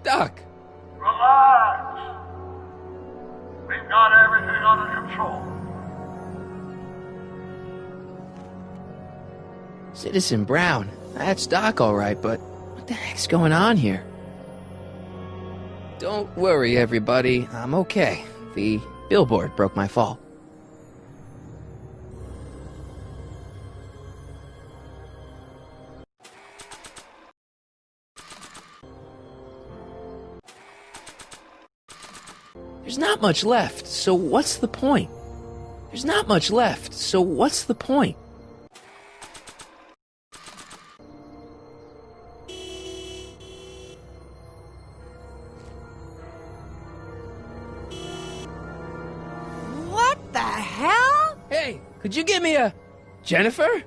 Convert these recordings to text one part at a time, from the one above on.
Doc! Relax. We've got everything under control. Citizen Brown. That's Doc all right, but what the heck's going on here? Don't worry, everybody. I'm okay. The billboard broke my fall. There's not much left, so what's the point? There's not much left, so what's the point? What the hell? Hey, could you give me a... Jennifer?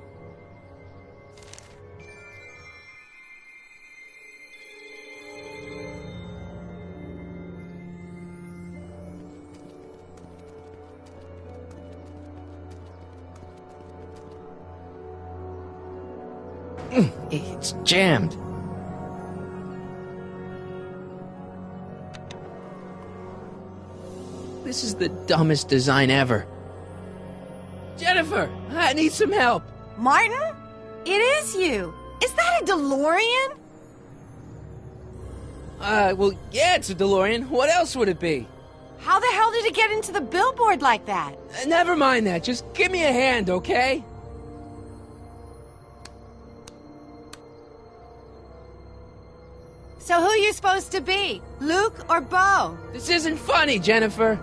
It's jammed. This is the dumbest design ever. Jennifer, I need some help. Martin? It is you. Is that a DeLorean? Well, yeah, it's a DeLorean. What else would it be? How the hell did it get into the billboard like that? Never mind that. Just give me a hand, okay? So who are you supposed to be? Luke or Bo? This isn't funny, Jennifer.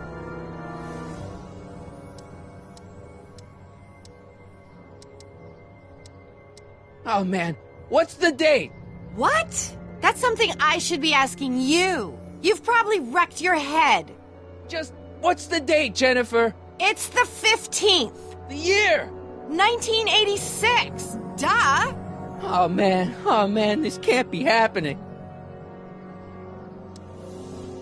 Oh, man. What's the date? What? That's something I should be asking you. You've probably wrecked your head. Just, what's the date, Jennifer? It's the 15th. The year! 1986. Duh. Oh, man, this can't be happening.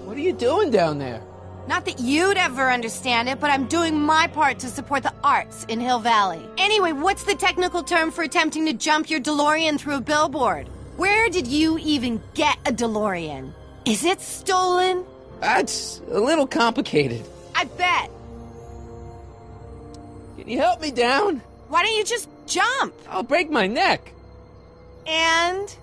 What are you doing down there? Not that you'd ever understand it, but I'm doing my part to support the arts in Hill Valley. Anyway, what's the technical term for attempting to jump your DeLorean through a billboard? Where did you even get a DeLorean? Is it stolen? That's a little complicated. I bet. Can you help me down? Why don't you just jump? I'll break my neck. And?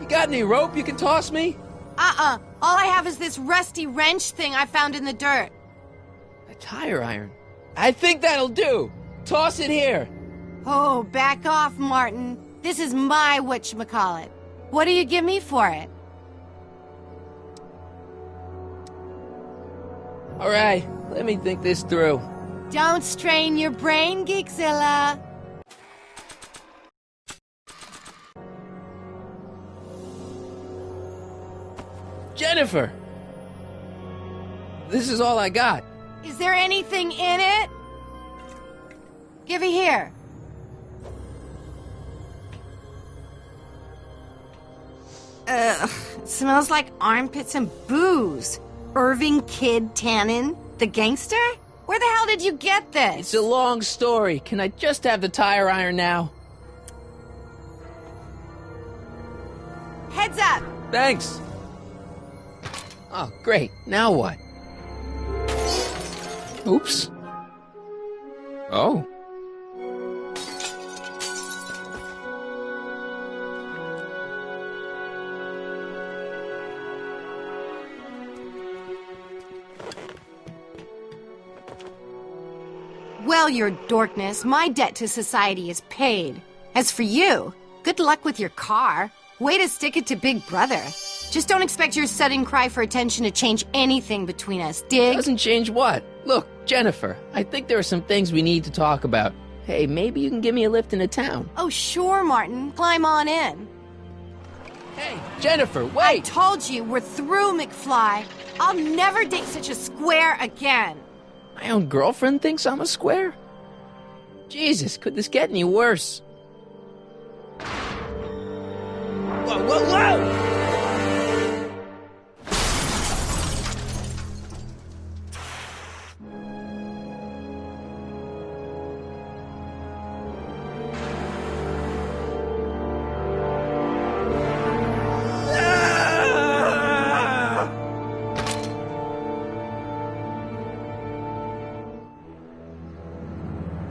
You got any rope you can toss me? All I have is this rusty wrench thing I found in the dirt. A tire iron. I think that'll do. Toss it here. Oh, back off, Martin. This is my whatchamacallit. What do you give me for it? All right, let me think this through. Don't strain your brain, Geekzilla. Jennifer! This is all I got. Is there anything in it? Give it here. Ugh, it smells like armpits and booze. Irving Kid Tannen, the gangster? Where the hell did you get this? It's a long story. Can I just have the tire iron now? Heads up! Thanks. Oh, great. Now what? Oops. Oh. Well, your dorkness, my debt to society is paid. As for you, good luck with your car. Way to stick it to Big Brother. Just don't expect your sudden cry for attention to change anything between us, dig? Doesn't change what? Look, Jennifer, I think there are some things we need to talk about. Hey, maybe you can give me a lift into town. Oh, sure, Martin. Climb on in. Hey, Jennifer, I wait! told you, we're through, McFly. I'll never date such a square again. My own girlfriend thinks I'm a square? Jesus, could this get any worse? Whoa, whoa, whoa!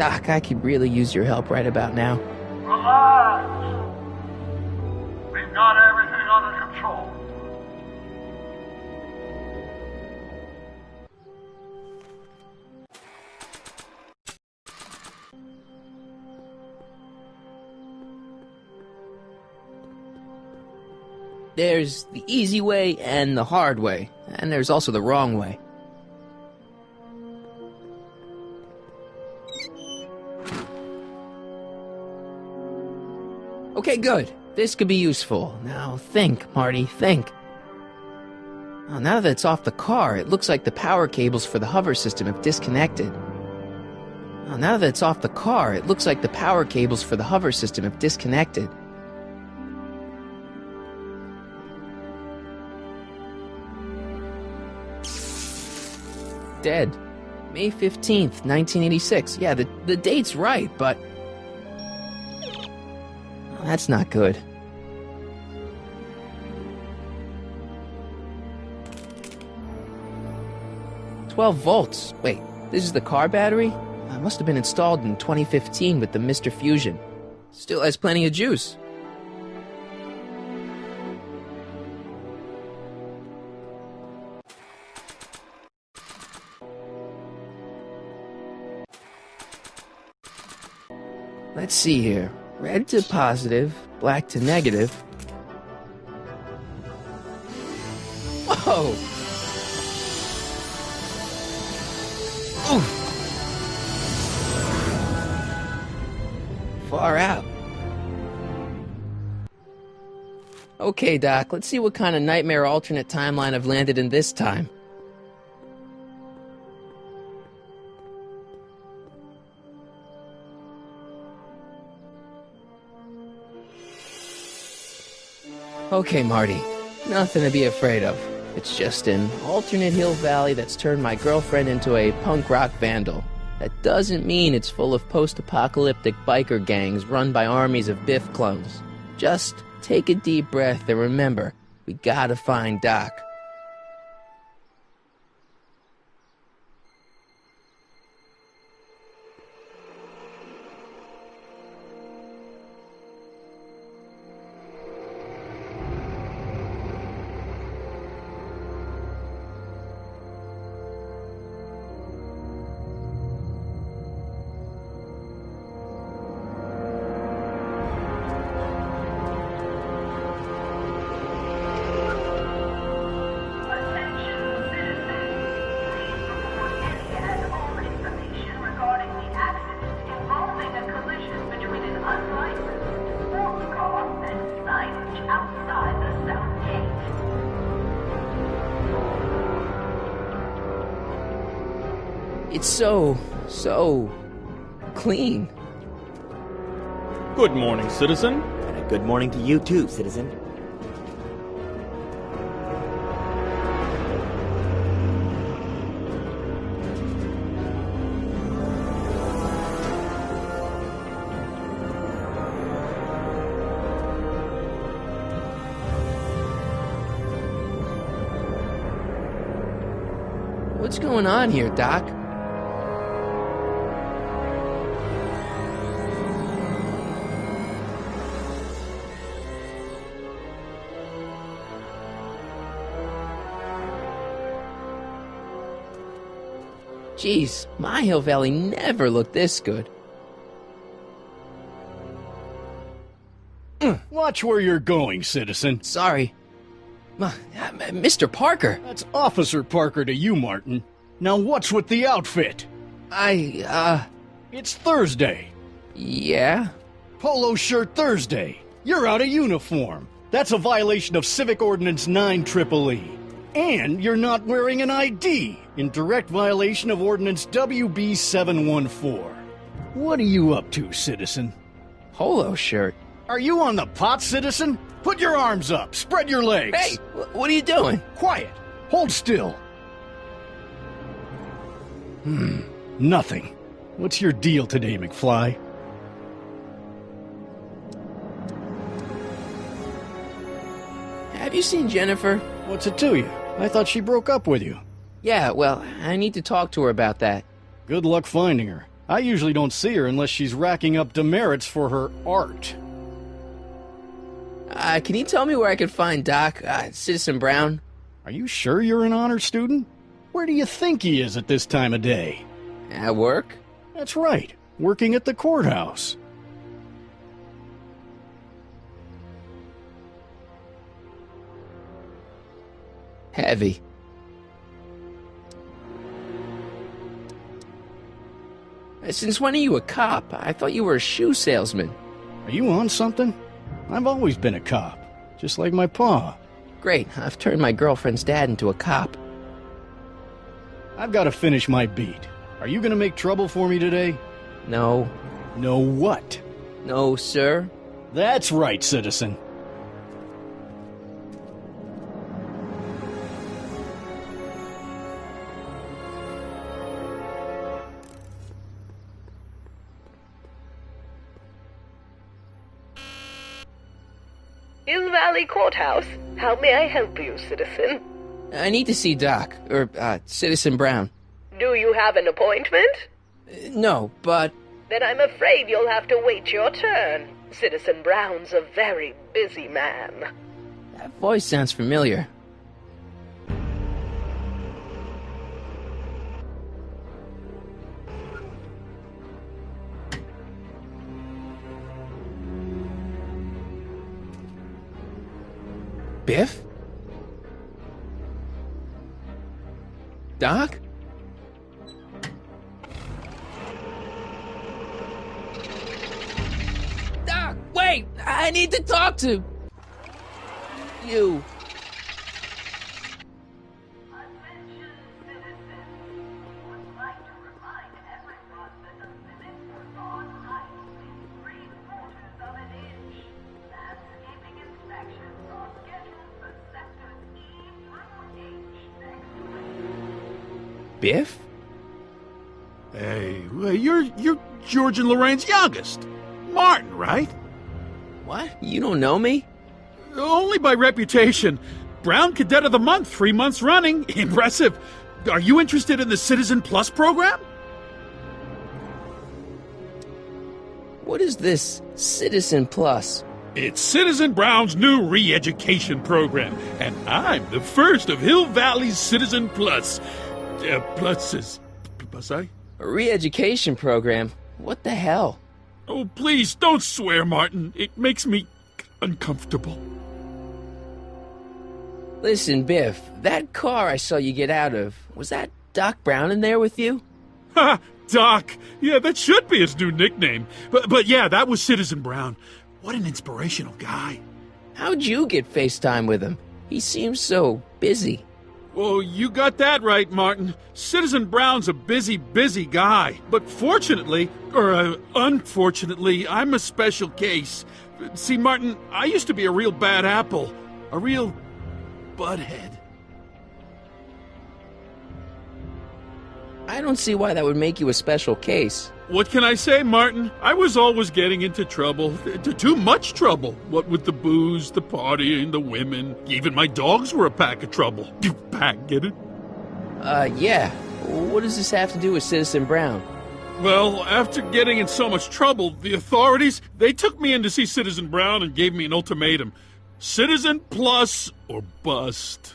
Doc, I could really use your help right about now. Relax. We've got everything under control. There's the easy way and the hard way, and there's also the wrong way. Okay, good. This could be useful. Now think, Marty, think. Oh, now that it's off the car, it looks like the power cables for the hover system have disconnected. Oh, now that it's off the car, it looks like the power cables for the hover system have disconnected. Dead. May 15th, 1986. Yeah, the date's right, but... oh, that's not good. "12 volts. Wait, this is the car battery? It must have been installed in 2015 with the Mr. Fusion. Still has plenty of juice. Let's see here. Red to positive, black to negative. Whoa! Oof. Far out. Okay, Doc, let's see what kind of nightmare alternate timeline I've landed in this time. Okay, Marty. Nothing to be afraid of. It's just an alternate Hill Valley that's turned my girlfriend into a punk rock vandal. That doesn't mean it's full of post-apocalyptic biker gangs run by armies of Biff clones. Just take a deep breath and remember, we gotta find Doc. It's so clean. Good morning, citizen. And a good morning to you too, citizen. What's going on here, Doc? Jeez, my Hill Valley never looked this good. Watch where you're going, citizen. Sorry. Mr. Parker! That's Officer Parker to you, Martin. Now what's with the outfit? It's Thursday. Yeah? Polo shirt Thursday. You're out of uniform. That's a violation of Civic Ordinance 9EEE. And you're not wearing an ID, in direct violation of Ordinance WB 714. What are you up to, citizen? Polo shirt. Are you on the pot, citizen? Put your arms up. Spread your legs. Hey, what are you doing? Quiet. Hold still. Nothing. What's your deal today, McFly? Have you seen Jennifer? What's it to you? I thought she broke up with you. Yeah, well, I need to talk to her about that. Good luck finding her. I usually don't see her unless she's racking up demerits for her art. Can you tell me where I could find Doc, Citizen Brown? Are you sure you're an honor student? Where do you think he is at this time of day? At work? That's right, working at the courthouse. Heavy. Since when are you a cop? I thought you were a shoe salesman. Are you on something? I've always been a cop, just like my pa. Great, I've turned my girlfriend's dad into a cop. I've got to finish my beat. Are you gonna make trouble for me today? No. No what? No, sir. That's right, citizen. Hill Valley Courthouse. How may I help you, citizen? I need to see Doc, or, Citizen Brown. Do you have an appointment? No, but... Then I'm afraid you'll have to wait your turn. Citizen Brown's a very busy man. That voice sounds familiar. Biff? Doc? Doc, wait! I need to talk to you. Attention, citizens. Would like to remind everyone that the limits are on ice in 3/4 of an inch. Landscaping inspections are scheduled for sectors E through H next week. Biff? Hey, you're George and Lorraine's youngest. Martin, right? What? You don't know me? Only by reputation. Brown Cadet of the Month, 3 months running. Impressive. Are you interested in the Citizen Plus program? What is this Citizen Plus? It's Citizen Brown's new re-education program, and I'm the first of Hill Valley's Citizen Plus. Pluses. Plus, A re-education program? What the hell? Oh, please, don't swear, Martin. It makes me uncomfortable. Listen, Biff, that car I saw you get out of, was that Doc Brown in there with you? Ha! Doc! Yeah, that should be his new nickname. But yeah, that was Citizen Brown. What an inspirational guy. How'd you get FaceTime with him? He seems so busy. Well, you got that right, Martin. Citizen Brown's a busy, busy guy. But fortunately, or unfortunately, I'm a special case. See, Martin, I used to be a real bad apple. A real butthead. I don't see why that would make you a special case. What can I say, Martin? I was always getting into trouble. Too much trouble. What with the booze, the partying, the women. Even my dogs were a pack of trouble. You pack, get it? Yeah. What does this have to do with Citizen Brown? Well, after getting in so much trouble, the authorities, they took me in to see Citizen Brown and gave me an ultimatum. Citizen Plus or bust.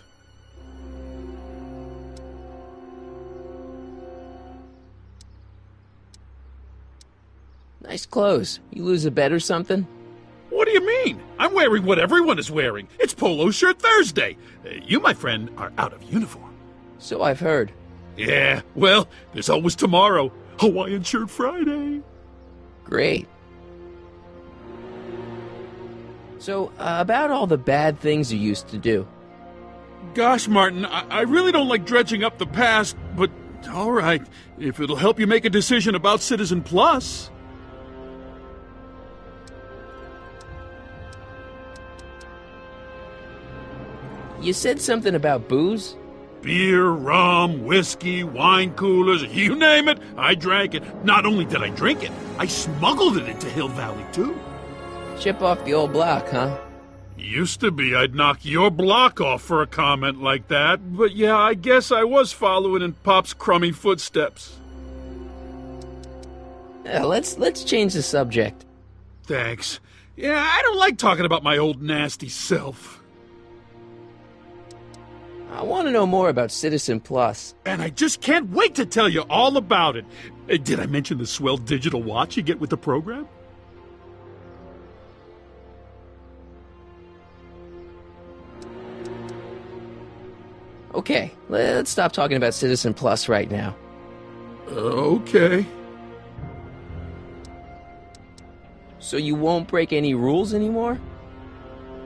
Nice clothes. You lose a bet or something? What do you mean? I'm wearing what everyone is wearing. It's Polo Shirt Thursday. You, my friend, are out of uniform. So I've heard. Yeah, well, there's always tomorrow. Hawaiian Shirt Friday. Great. So, about all the bad things you used to do. Gosh, Martin, I really don't like dredging up the past, but all right, if it'll help you make a decision about Citizen Plus. You said something about booze? Beer, rum, whiskey, wine coolers, you name it, I drank it. Not only did I drink it, I smuggled it into Hill Valley, too. Chip off the old block, huh? Used to be I'd knock your block off for a comment like that, but yeah, I guess I was following in Pop's crummy footsteps. Let's change the subject. Thanks. Yeah, I don't like talking about my old nasty self. I want to know more about Citizen Plus. And I just can't wait to tell you all about it. Did I mention the swell digital watch you get with the program? Okay, let's stop talking about Citizen Plus right now. Okay. So you won't break any rules anymore?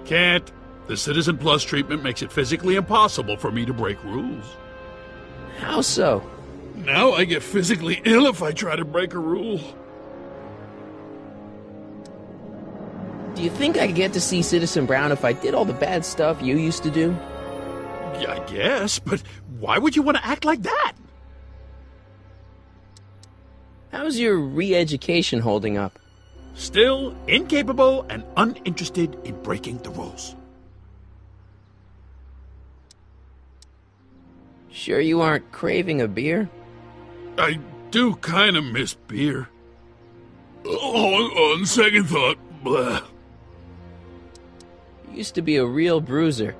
Can't. The Citizen Plus treatment makes it physically impossible for me to break rules. How so? Now I get physically ill if I try to break a rule. Do you think I could get to see Citizen Brown if I did all the bad stuff you used to do? Yeah, I guess, but why would you want to act like that? How's your re-education holding up? Still incapable and uninterested in breaking the rules. Sure you aren't craving a beer? I do kind of miss beer. On second thought, blah. You used to be a real bruiser.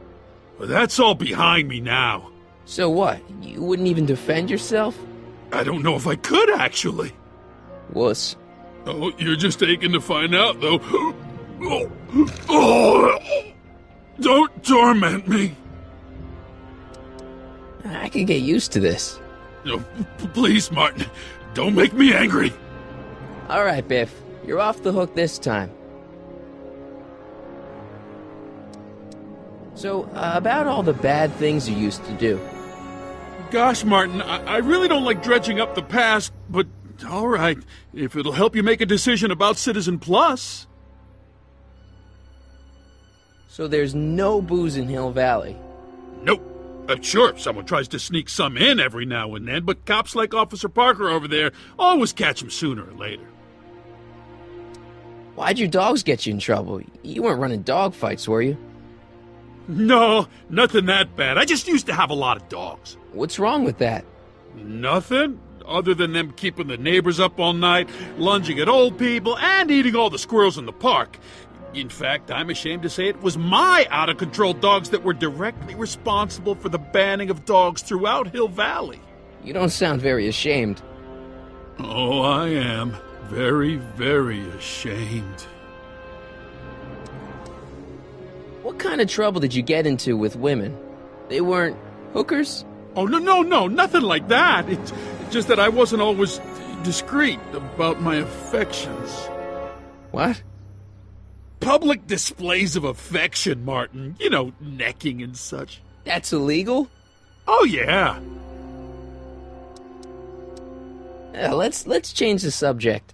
That's all behind me now. So what? You wouldn't even defend yourself? I don't know if I could, actually. Wuss. Oh, you're just aching to find out, though. Oh, don't torment me. I could get used to this. No, please, Martin, don't make me angry. All right, Biff. You're off the hook this time. So, about all the bad things you used to do. Gosh, Martin, I really don't like dredging up the past, but all right, if it'll help you make a decision about Citizen Plus. So there's no booze in Hill Valley? Nope. Sure, someone tries to sneak some in every now and then, but cops like Officer Parker over there always catch him sooner or later. Why'd your dogs get you in trouble? You weren't running dog fights, were you? No, nothing that bad. I just used to have a lot of dogs. What's wrong with that? Nothing, other than them keeping the neighbors up all night, lunging at old people, and eating all the squirrels in the park. In fact, I'm ashamed to say it was my out-of-control dogs that were directly responsible for the banning of dogs throughout Hill Valley. You don't sound very ashamed. Oh, I am. Very, very ashamed. What kind of trouble did you get into with women? They weren't hookers? Oh, no, nothing like that. It's just that I wasn't always discreet about my affections. What? Public displays of affection, Martin. You know, necking and such. That's illegal? Oh, yeah. Let's change the subject.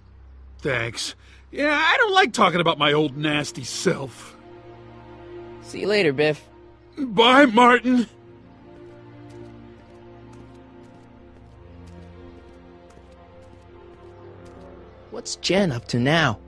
Thanks. Yeah, I don't like talking about my old nasty self. See you later, Biff. Bye, Martin. What's Jen up to now?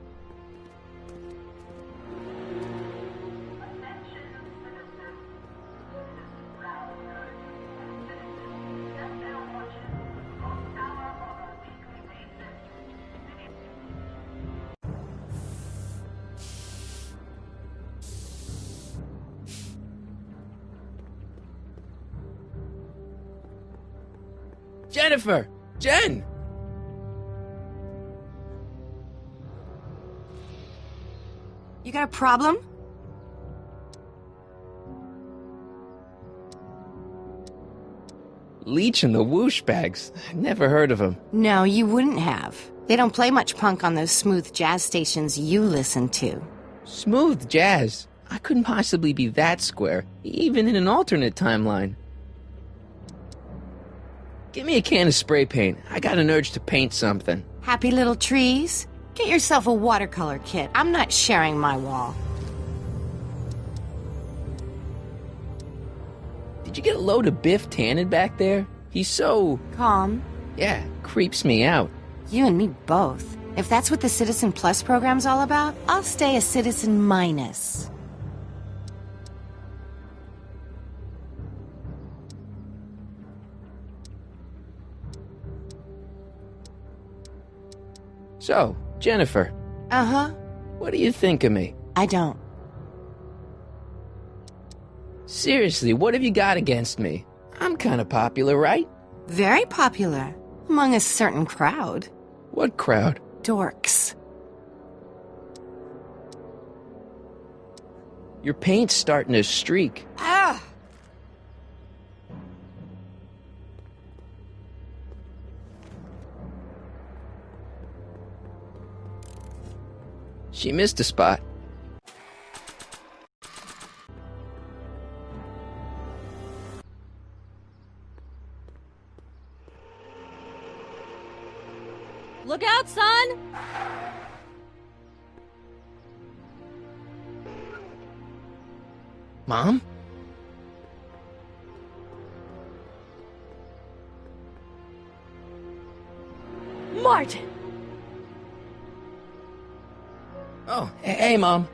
Jennifer! Jen! You got a problem? Leech and the Whoosh Bags. Never heard of them. No, you wouldn't have. They don't play much punk on those smooth jazz stations you listen to. Smooth jazz. I couldn't possibly be that square, even in an alternate timeline. Give me a can of spray paint. I got an urge to paint something. Happy little trees? Get yourself a watercolor kit. I'm not sharing my wall. Did you get a load of Biff Tannen back there? He's so... Calm. Yeah, creeps me out. You and me both. If that's what the Citizen Plus program's all about, I'll stay a Citizen Minus. So, Jennifer, Uh-huh. what do you think of me? I don't. Seriously, what have you got against me? I'm kind of popular, right? Very popular. Among a certain crowd. What crowd? Dorks. Your paint's starting to streak. Ah! She missed a spot. Look out, son! Mom? Martin! Oh, hey, Mom.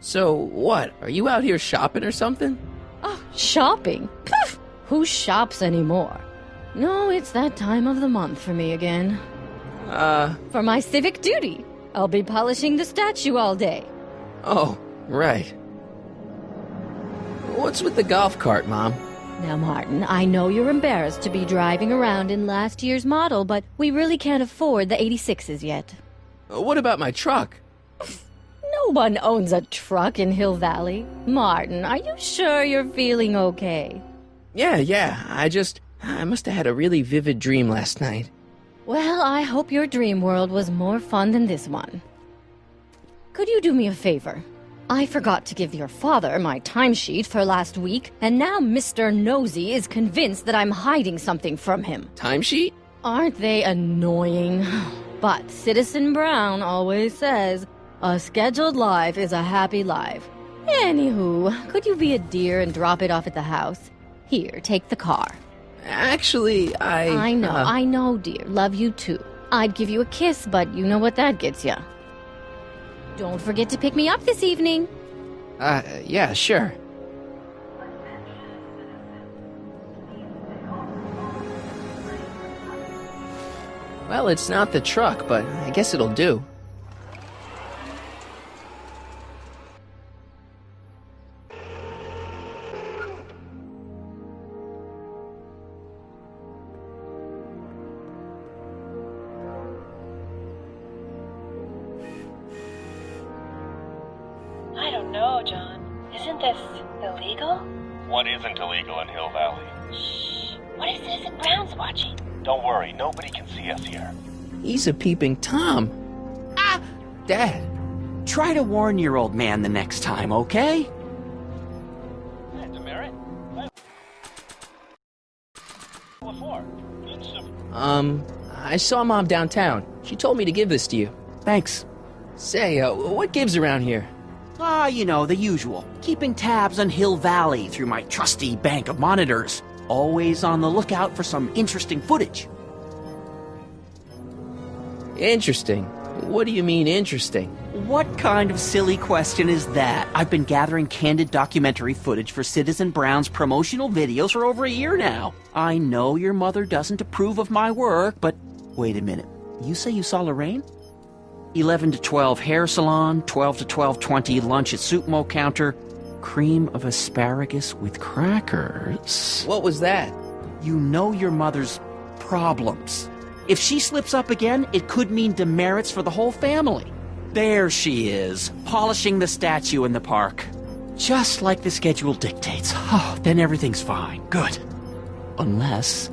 So, what? Are you out here shopping or something? Oh, shopping? Pff, who shops anymore? No, it's that time of the month for me again. For my civic duty. I'll be polishing the statue all day. Oh, right. What's with the golf cart, Mom? Now, Martin, I know you're embarrassed to be driving around in last year's model, but we really can't afford the 86s yet. What about my truck? No one owns a truck in Hill Valley. Martin, are you sure you're feeling okay? Yeah, I must have had a really vivid dream last night. Well, I hope your dream world was more fun than this one. Could you do me a favor? I forgot to give your father my timesheet for last week, and now Mr. Nosy is convinced that I'm hiding something from him. Timesheet? Aren't they annoying? But Citizen Brown always says, a scheduled life is a happy life. Anywho, could you be a dear and drop it off at the house? Here, take the car. Actually, I know, dear. Love you too. I'd give you a kiss, but you know what that gets ya. Don't forget to pick me up this evening. Yeah, sure. Well, it's not the truck, but I guess it'll do. I don't know, John. Isn't this illegal? What isn't illegal in Hill Valley? Shh. What is Citizen Brown's watching? Don't worry, nobody can see us here. He's a peeping Tom. Ah! Dad. Try to warn your old man the next time, okay? Hey, Demerit? Before. I saw Mom downtown. She told me to give this to you. Thanks. Say, what gives around here? You know, the usual. Keeping tabs on Hill Valley through my trusty bank of monitors. Always on the lookout for some interesting footage. Interesting. What do you mean, interesting? What kind of silly question is that? I've been gathering candid documentary footage for Citizen Brown's promotional videos for over a year now. I know your mother doesn't approve of my work, but wait a minute. You say you saw Lorraine? 11 to 12 hair salon, 12 to 12:20 lunch at soup mo counter, cream of asparagus with crackers. What was that? You know your mother's problems. If she slips up again, it could mean demerits for the whole family. There she is, polishing the statue in the park. Just like the schedule dictates. Oh, then everything's fine. Good. Unless...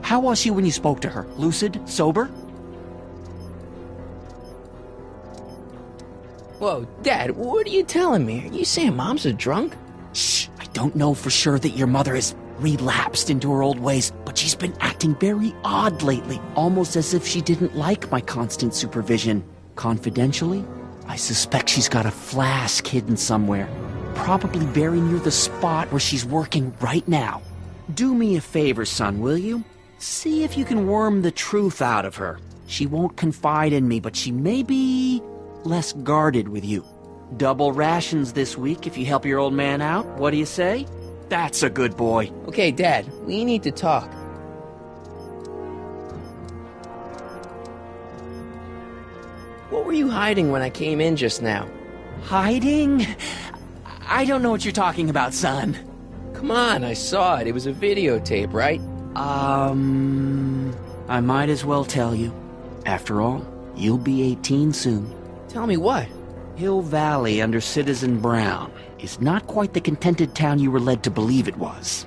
How was she when you spoke to her? Lucid? Sober? Whoa, Dad, what are you telling me? Are you saying Mom's a drunk? Shh, I don't know for sure that your mother has relapsed into her old ways, but she's been acting very odd lately, almost as if she didn't like my constant supervision. Confidentially, I suspect she's got a flask hidden somewhere, probably very near the spot where she's working right now. Do me a favor, son, will you? See if you can worm the truth out of her. She won't confide in me, but she may be less guarded with you. Double rations this week if you help your old man out. What do you say? That's a good boy. Okay, Dad, we need to talk. hiding when I came in just now? Hiding? I don't know what you're talking about, son. Come on, I saw it. It was a videotape, right? I might as well tell you. After all, you'll be 18 soon. Tell me what? Hill Valley under Citizen Brown is not quite the contented town you were led to believe it was.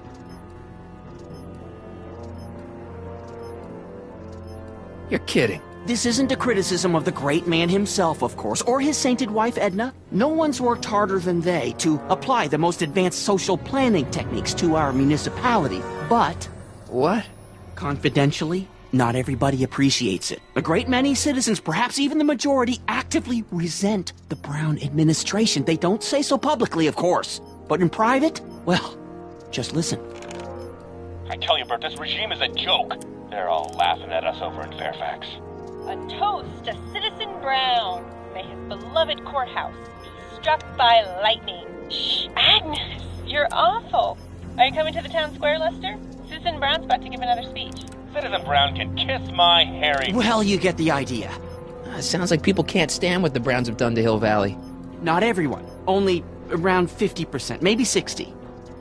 You're kidding. This isn't a criticism of the great man himself, of course, or his sainted wife, Edna. No one's worked harder than they to apply the most advanced social planning techniques to our municipality. But... What? Confidentially, not everybody appreciates it. A great many citizens, perhaps even the majority, actively resent the Brown administration. They don't say so publicly, of course. But in private, well, just listen. I tell you, Bert, this regime is a joke. They're all laughing at us over in Fairfax. A toast to Citizen Brown. May his beloved courthouse be struck by lightning. Shh, Agnes, you're awful. Are you coming to the town square, Lester? Citizen Brown's about to give another speech. Citizen Brown can kiss my hairy... Well, you get the idea. Sounds like people can't stand what the Browns have done to Hill Valley. Not everyone. Only around 50%, maybe 60.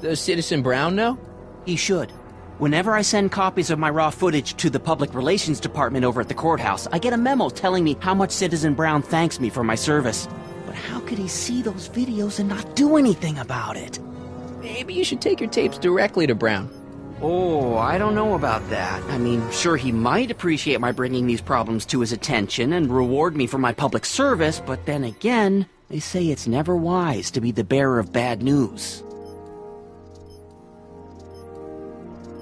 Does Citizen Brown know? He should. Whenever I send copies of my raw footage to the Public Relations Department over at the courthouse, I get a memo telling me how much Citizen Brown thanks me for my service. But how could he see those videos and not do anything about it? Maybe you should take your tapes directly to Brown. Oh, I don't know about that. I mean, sure, he might appreciate my bringing these problems to his attention and reward me for my public service, but then again, they say it's never wise to be the bearer of bad news.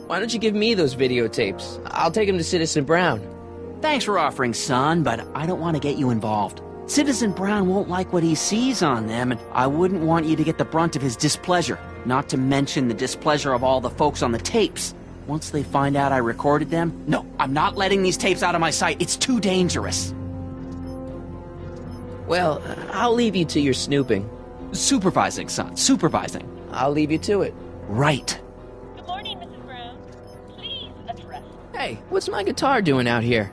Why don't you give me those videotapes? I'll take them to Citizen Brown. Thanks for offering, son, but I don't want to get you involved. Citizen Brown won't like what he sees on them, and I wouldn't want you to get the brunt of his displeasure, not to mention the displeasure of all the folks on the tapes. Once they find out I recorded them, no, I'm not letting these tapes out of my sight. It's too dangerous. Well, I'll leave you to your snooping. Supervising, son, supervising. I'll leave you to it. Right. Good morning, Mrs. Brown. Please address. Hey, what's my guitar doing out here?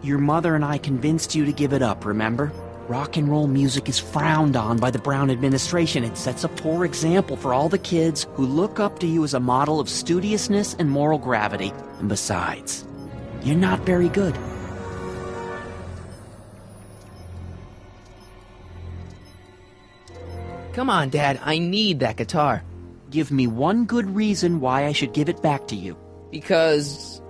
Your mother and I convinced you to give it up, remember? Rock and roll music is frowned on by the Brown administration. It sets a poor example for all the kids who look up to you as a model of studiousness and moral gravity. And besides, you're not very good. Come on, Dad, I need that guitar. Give me one good reason why I should give it back to you. Because...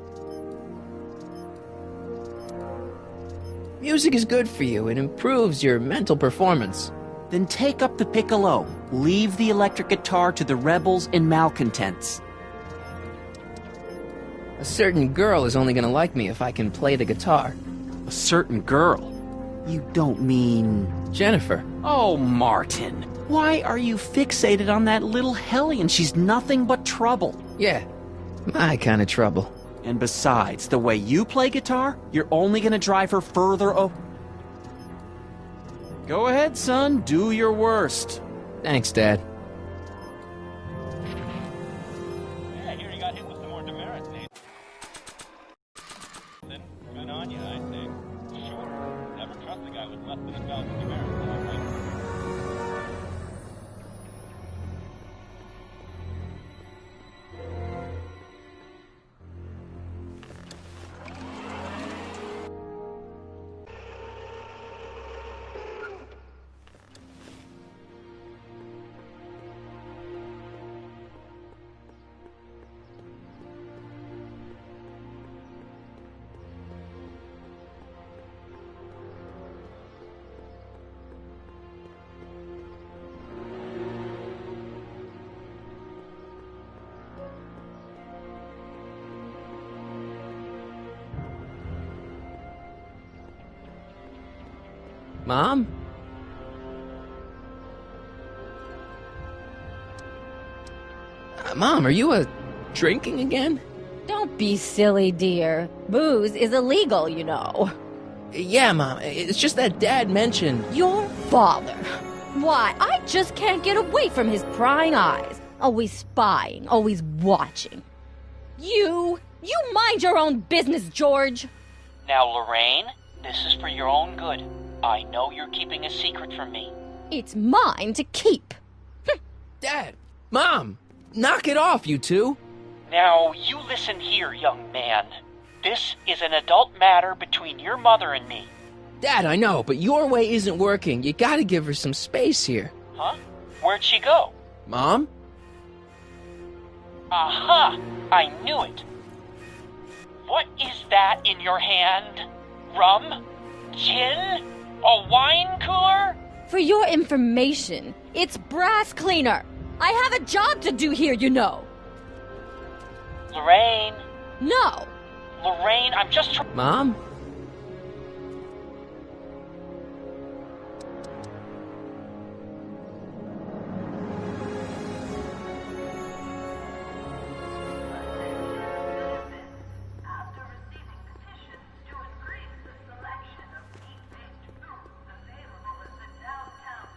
music is good for you. It improves your mental performance. Then take up the piccolo. Leave the electric guitar to the rebels and malcontents. A certain girl is only gonna like me if I can play the guitar. A certain girl? You don't mean... Jennifer. Oh, Martin. Why are you fixated on that little hellion? She's nothing but trouble. Yeah, my kind of trouble. And besides, the way you play guitar, you're only gonna drive her further Go ahead, son. Do your worst. Thanks, Dad. Yeah, I hear you got hit with some more demerits, Nate. Good on you, I think. Sure. Never trust a guy with less than 1,000 demerits, I think. Mom? Mom, are you drinking again? Don't be silly, dear. Booze is illegal, you know. Yeah, Mom. It's just that Dad mentioned... Your father. Why, I just can't get away from his prying eyes. Always spying, always watching. You mind your own business, George. Now, Lorraine, this is for your own good. I know you're keeping a secret from me. It's mine to keep. Dad! Mom! Knock it off, you two! Now, you listen here, young man. This is an adult matter between your mother and me. Dad, I know, but your way isn't working. You gotta give her some space here. Huh? Where'd she go? Mom? Aha! I knew it. What is that in your hand? Rum? Gin? A wine cooler? For your information, it's brass cleaner. I have a job to do here, you know. Lorraine. No. Lorraine, I'm just Mom? After receiving petitions to increase the selection of meat-based foods available at the downtown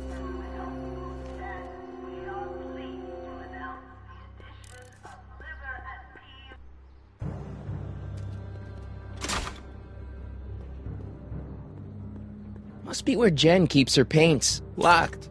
supermarket, and we are pleased to announce the addition of liver and peas. Must be where Jen keeps her paints. Locked.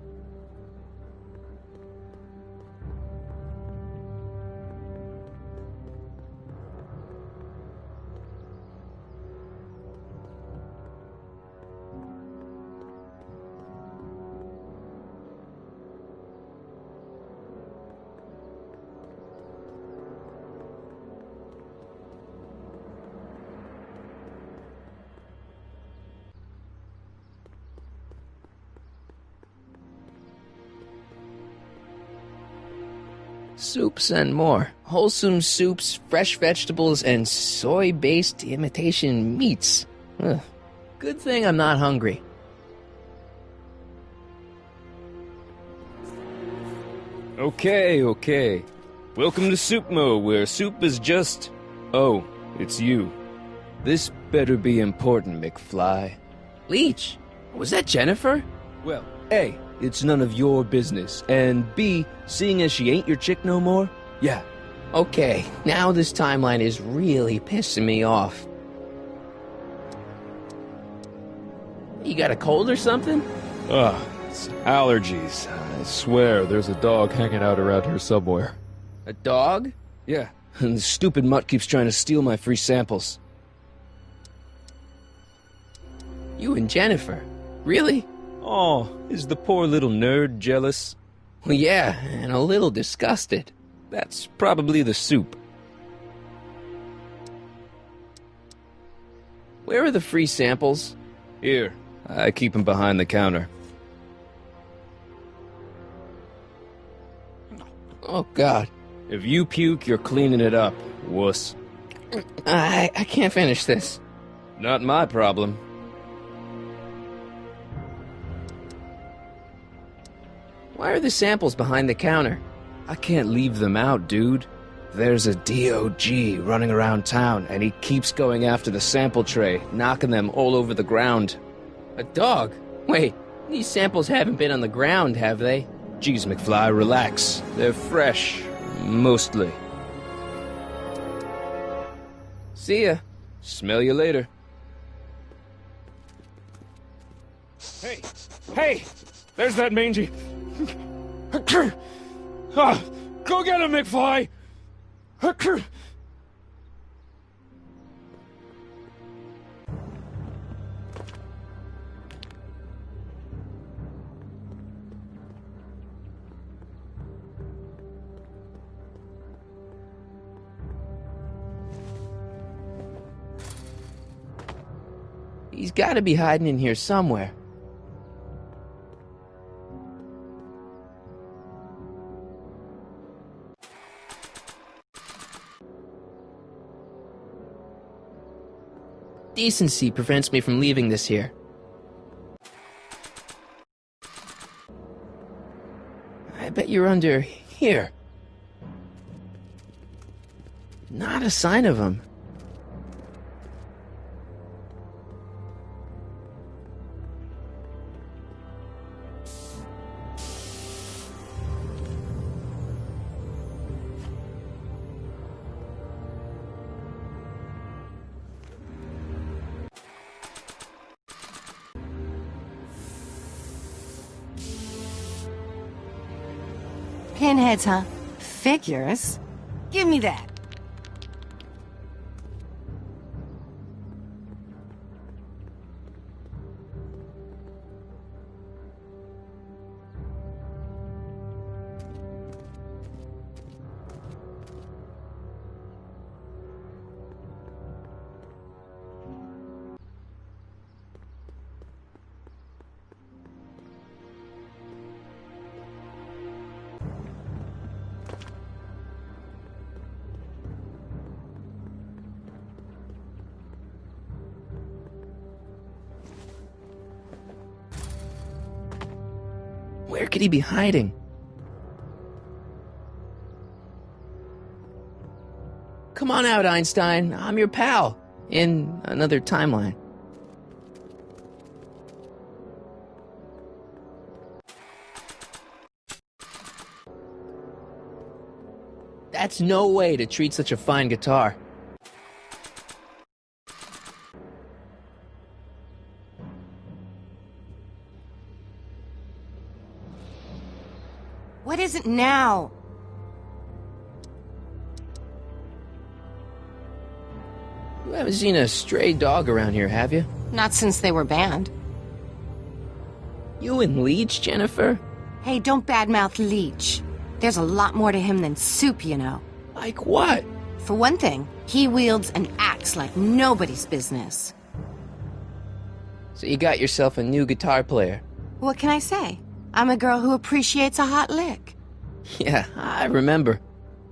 Soups and more. Wholesome soups, fresh vegetables, and soy-based imitation meats. Ugh. Good thing I'm not hungry. Okay. Welcome to Soup Mo, where soup is just... Oh, it's you. This better be important, McFly. Leech, was that Jennifer? Well, A, it's none of your business, and B, seeing as she ain't your chick no more, yeah. Okay, now this timeline is really pissing me off. You got a cold or something? Ugh, it's allergies. I swear there's a dog hanging out around here somewhere. A dog? Yeah, and the stupid mutt keeps trying to steal my free samples. You and Jennifer? Really? Oh, is the poor little nerd jealous? Well, yeah, and a little disgusted. That's probably the soup. Where are the free samples? Here, I keep them behind the counter. Oh, God. If you puke, you're cleaning it up, wuss. I can't finish this. Not my problem. Why are the samples behind the counter? I can't leave them out, dude. There's a DOG running around town, and he keeps going after the sample tray, knocking them all over the ground. A dog? Wait, these samples haven't been on the ground, have they? Jeez, McFly, relax. They're fresh. Mostly. See ya. Smell you later. Hey! There's that mangy... Go get him, McFly! He's gotta be hiding in here somewhere. Decency prevents me from leaving this here. I bet you're under here. Not a sign of him. Pinheads, huh? Figures? Give me that. Where could he be hiding? Come on out, Einstein. I'm your pal. In another timeline. That's no way to treat such a fine guitar. What is it now? You haven't seen a stray dog around here, have you? Not since they were banned. You and Leech, Jennifer? Hey, don't badmouth Leech. There's a lot more to him than soup, you know. Like what? For one thing, he wields an axe like nobody's business. So you got yourself a new guitar player. What can I say? I'm a girl who appreciates a hot lick. Yeah, I remember.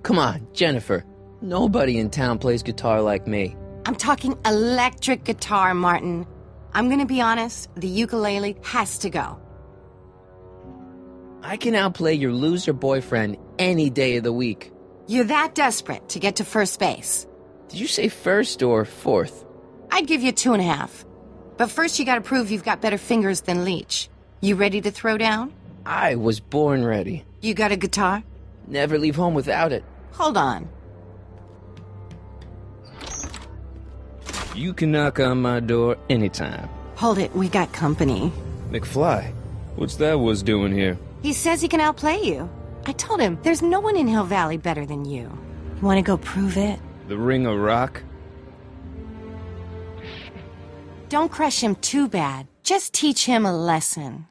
Come on, Jennifer. Nobody in town plays guitar like me. I'm talking electric guitar, Martin. I'm gonna be honest, the ukulele has to go. I can outplay your loser boyfriend any day of the week. You're that desperate to get to first base. Did you say first or fourth? I'd give you 2.5. But first you gotta prove you've got better fingers than Leech. You ready to throw down? I was born ready. You got a guitar? Never leave home without it. Hold on. You can knock on my door anytime. Hold it, we got company. McFly, what's that was doing here? He says he can outplay you. I told him, there's no one in Hill Valley better than you. You wanna go prove it? The Ring of Rock? Don't crush him too bad. Just teach him a lesson.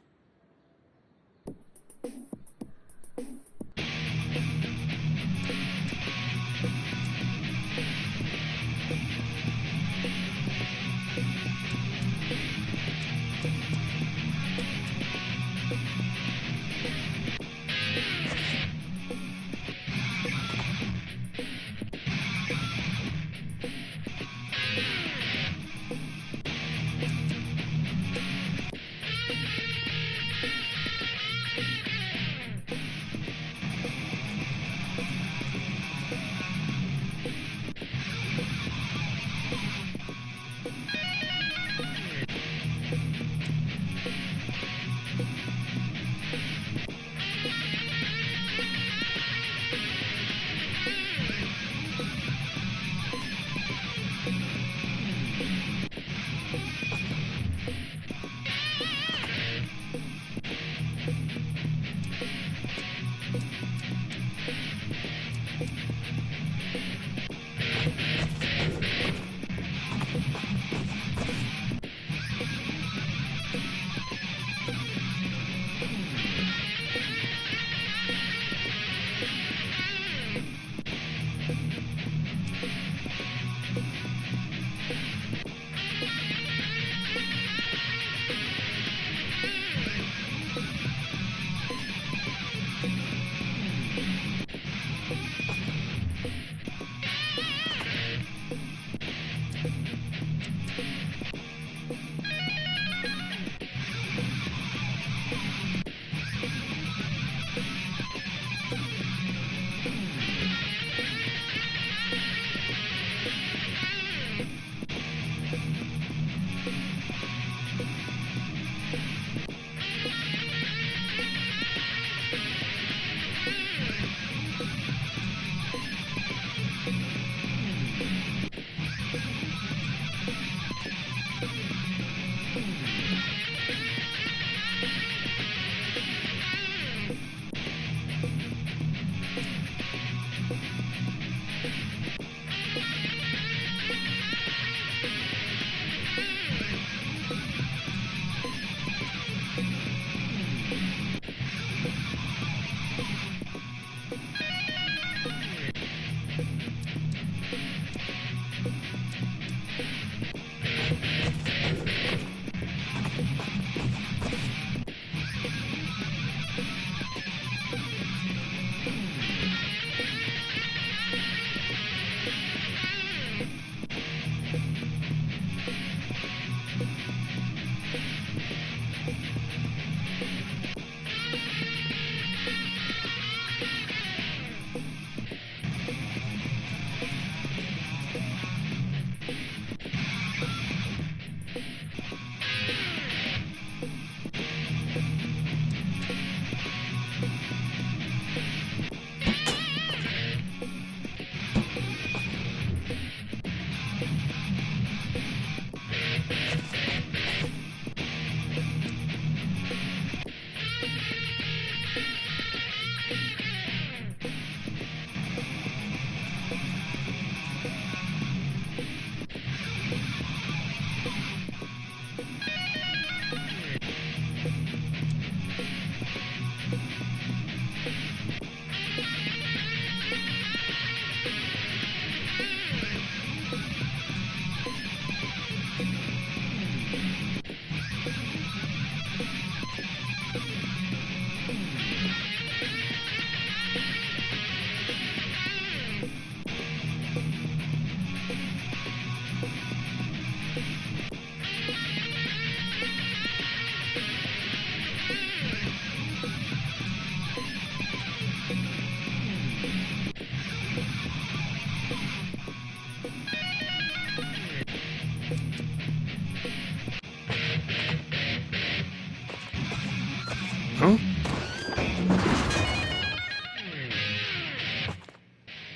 Huh?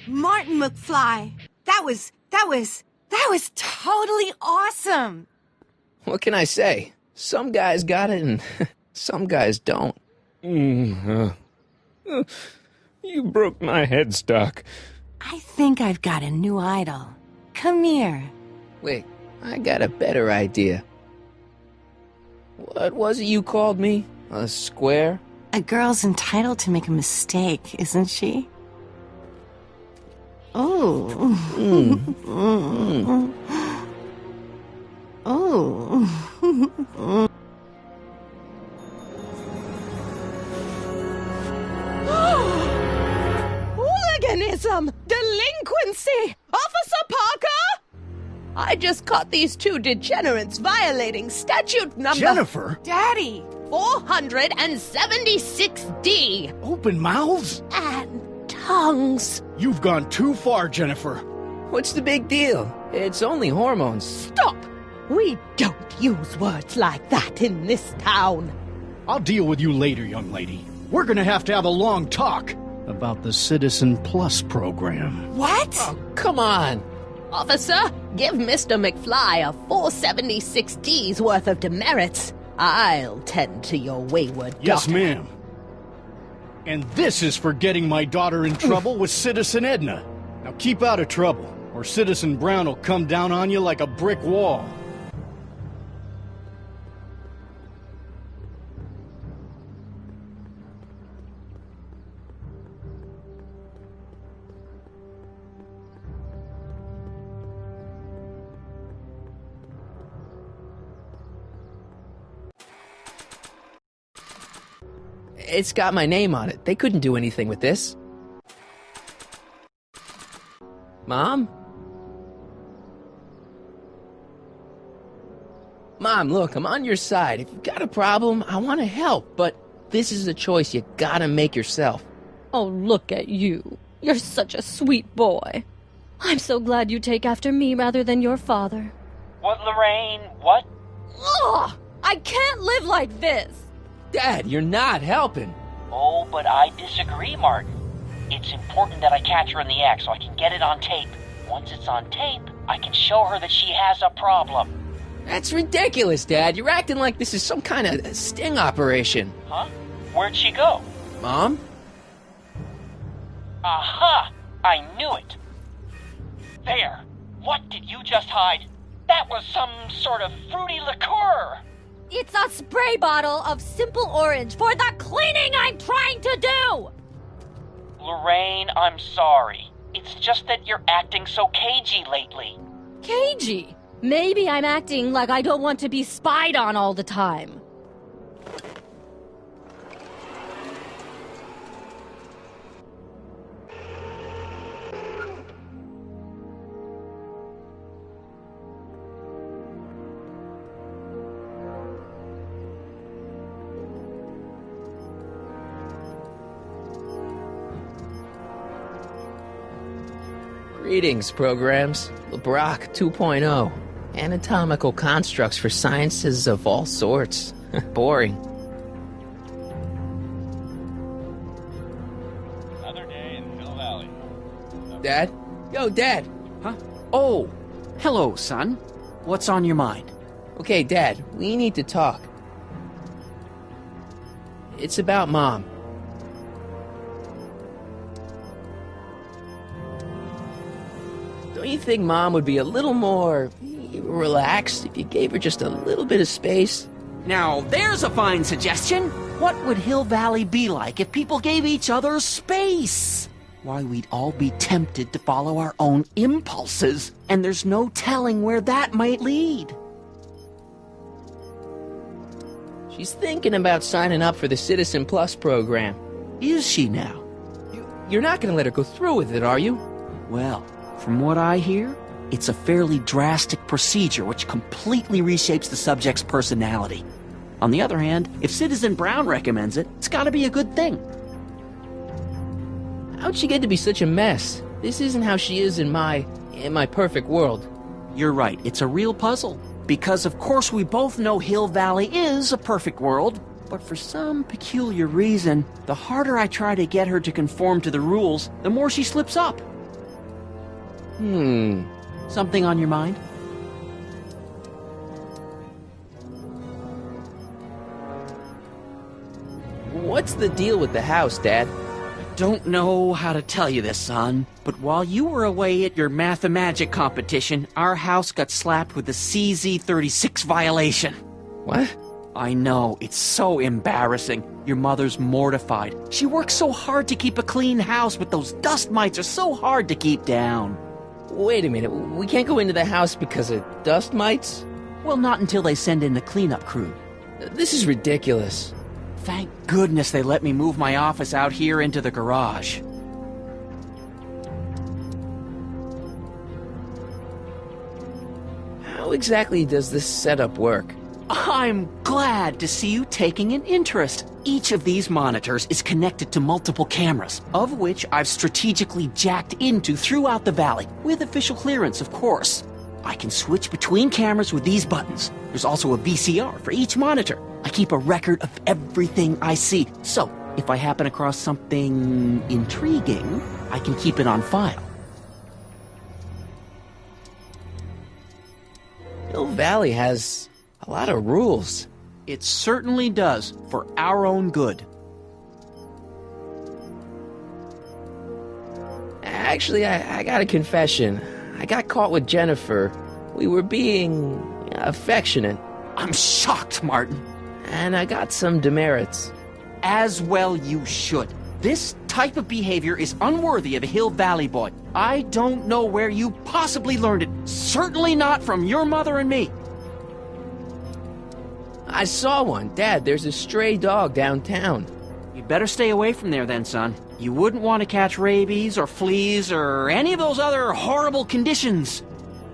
Martin McFly, that was totally awesome. What can I say? Some guys got it and some guys don't. You broke my headstock. I think I've got a new idol. Come here. Wait, I got a better idea. What was it you called me? A square? A girl's entitled to make a mistake, isn't she? Oh. Oh. Hooliganism! Delinquency! Officer Parker! I just caught these two degenerates violating statute number... Jennifer? Daddy! 476D! Open mouths? And tongues. You've gone too far, Jennifer. What's the big deal? It's only hormones. Stop! We don't use words like that in this town. I'll deal with you later, young lady. We're gonna have to have a long talk about the Citizen Plus program. What? Oh, come on. Officer, give Mr. McFly a 476D's worth of demerits. I'll tend to your wayward daughter. Yes, ma'am. And this is for getting my daughter in trouble with Citizen Edna. Now keep out of trouble, or Citizen Brown will come down on you like a brick wall. It's got my name on it. They couldn't do anything with this. Mom? Mom, look, I'm on your side. If you've got a problem, I want to help, but this is a choice you gotta make yourself. Oh, look at you. You're such a sweet boy. I'm so glad you take after me rather than your father. What, Lorraine? What? Ugh! I can't live like this! Dad, you're not helping. Oh, but I disagree, Martin. It's important that I catch her in the act so I can get it on tape. Once it's on tape, I can show her that she has a problem. That's ridiculous, Dad. You're acting like this is some kind of sting operation. Huh? Where'd she go? Mom? Aha! I knew it. There. What did you just hide? That was some sort of fruity liqueur. It's a spray bottle of simple orange for the cleaning I'm trying to do! Lorraine, I'm sorry. It's just that you're acting so cagey lately. Cagey? Maybe I'm acting like I don't want to be spied on all the time. Greetings, programs. LeBrock 2.0. Anatomical constructs for sciences of all sorts. Boring. Another day in Hill Valley. Dad? Yo, Dad! Huh? Oh, hello, son. What's on your mind? Okay, Dad, we need to talk. It's about Mom. Don't you think Mom would be a little more relaxed if you gave her just a little bit of space? Now, there's a fine suggestion. What would Hill Valley be like if people gave each other space? Why, we'd all be tempted to follow our own impulses, and there's no telling where that might lead. She's thinking about signing up for the Citizen Plus program. Is she now? You're not going to let her go through with it, are you? Well, from what I hear, it's a fairly drastic procedure which completely reshapes the subject's personality. On the other hand, if Citizen Brown recommends it, it's gotta be a good thing. How'd she get to be such a mess? This isn't how she is in my perfect world. You're right, it's a real puzzle. Because of course we both know Hill Valley is a perfect world, but for some peculiar reason, the harder I try to get her to conform to the rules, the more she slips up. Something on your mind? What's the deal with the house, Dad? Don't know how to tell you this, son, but while you were away at your Mathemagic competition, our house got slapped with a CZ36 violation. What? I know, it's so embarrassing. Your mother's mortified. She works so hard to keep a clean house, but those dust mites are so hard to keep down. Wait a minute, we can't go into the house because of dust mites? Well, not until they send in the cleanup crew. This is ridiculous. Thank goodness they let me move my office out here into the garage. How exactly does this setup work? I'm glad to see you taking an interest. Each of these monitors is connected to multiple cameras, of which I've strategically jacked into throughout the valley, with official clearance, of course. I can switch between cameras with these buttons. There's also a VCR for each monitor. I keep a record of everything I see, so if I happen across something intriguing, I can keep it on file. Hill Valley has a lot of rules. It certainly does, for our own good. Actually, I got a confession. I got caught with Jennifer. We were being affectionate. I'm shocked, Martin. And I got some demerits. As well you should. This type of behavior is unworthy of a Hill Valley boy. I don't know where you possibly learned it. Certainly not from your mother and me. I saw one. Dad, there's a stray dog downtown. You'd better stay away from there then, son. You wouldn't want to catch rabies or fleas or any of those other horrible conditions.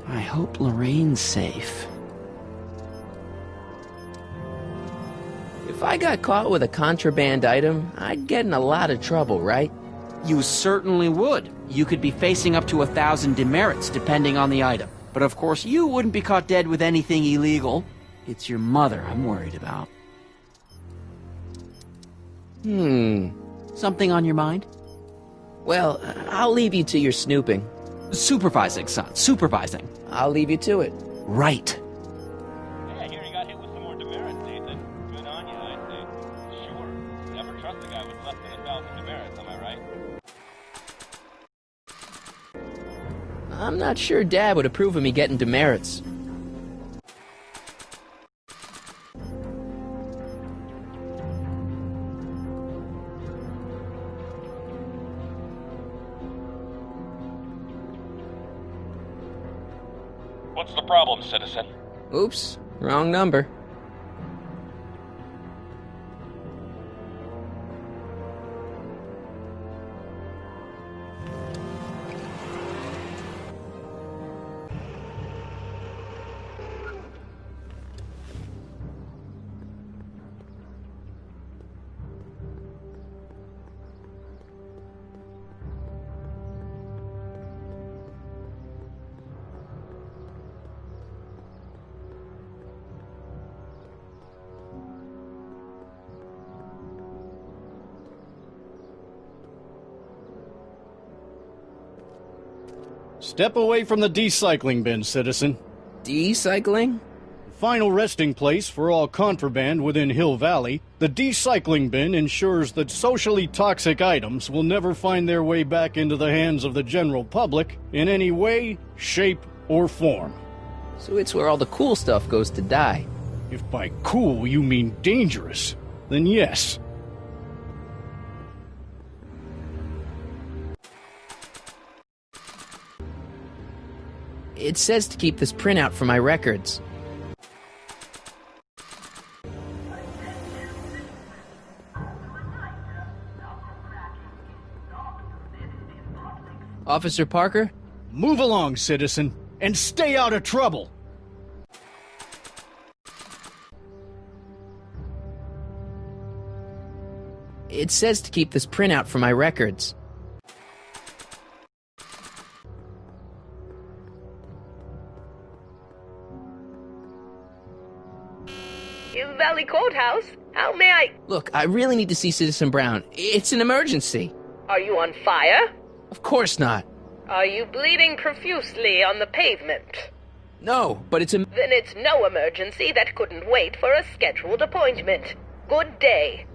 I hope Lorraine's safe. If I got caught with a contraband item, I'd get in a lot of trouble, right? You certainly would. You could be facing up to 1,000 demerits, depending on the item. But of course, you wouldn't be caught dead with anything illegal. It's your mother I'm worried about. Something on your mind? Well, I'll leave you to your snooping. Supervising, son. Supervising. I'll leave you to it. Right. Yeah, I hear you got hit with some more demerits, Nathan. Good on you, I say. Sure. Never trust a guy with less than 1,000 demerits, am I right? I'm not sure Dad would approve of me getting demerits. What's the problem, citizen? Oops, wrong number. Step away from the decycling bin, citizen. Decycling? Final resting place for all contraband within Hill Valley, the The decycling bin ensures that socially toxic items will never find their way back into the hands of the general public in any way, shape, or form. So it's where all the cool stuff goes to die. If by cool you mean dangerous, then yes. It says to keep this printout for my records. Officer Parker? Move along, citizen, and stay out of trouble! It says to keep this printout for my records. Hill Valley Courthouse? How may I... Look, I really need to see Citizen Brown. It's an emergency. Are you on fire? Of course not. Are you bleeding profusely on the pavement? No, but it's a... Then it's no emergency that couldn't wait for a scheduled appointment. Good day.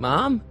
Mom?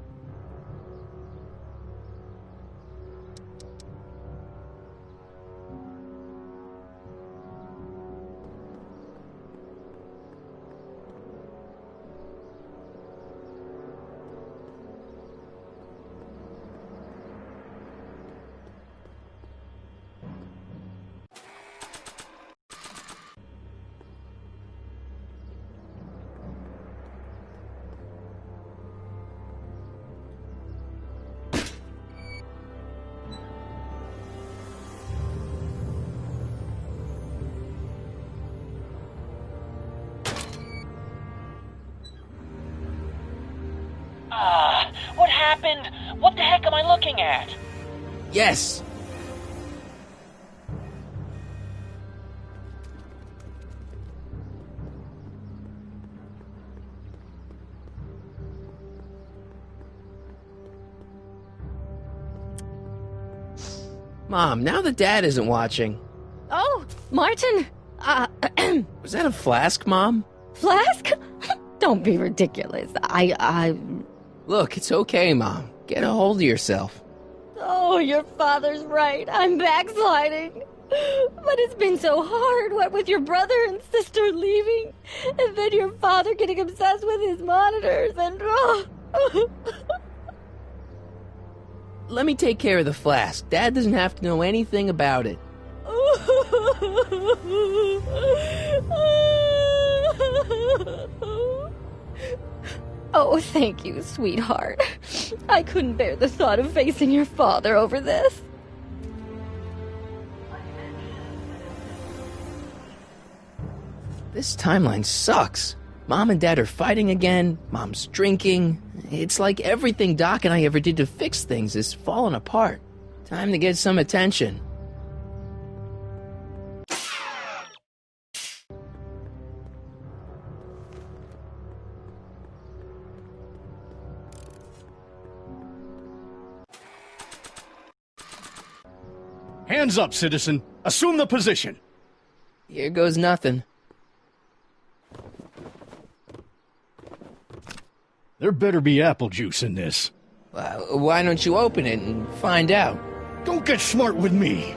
What happened? What the heck am I looking at? Yes. Mom, now that Dad isn't watching. Oh, Martin! Was that a flask, Mom? Flask? Don't be ridiculous. Look, it's okay, Mom. Get a hold of yourself. Oh, your father's right. I'm backsliding. But it's been so hard, what with your brother and sister leaving, and then your father getting obsessed with his monitors, and... Let me take care of the flask. Dad doesn't have to know anything about it. Oh, thank you, sweetheart. I couldn't bear the thought of facing your father over this. This timeline sucks. Mom and Dad are fighting again. Mom's drinking. It's like everything Doc and I ever did to fix things is falling apart. Time to get some attention. Hands up, citizen. Assume the position. Here goes nothing. There better be apple juice in this. Why don't you open it and find out? Don't get smart with me.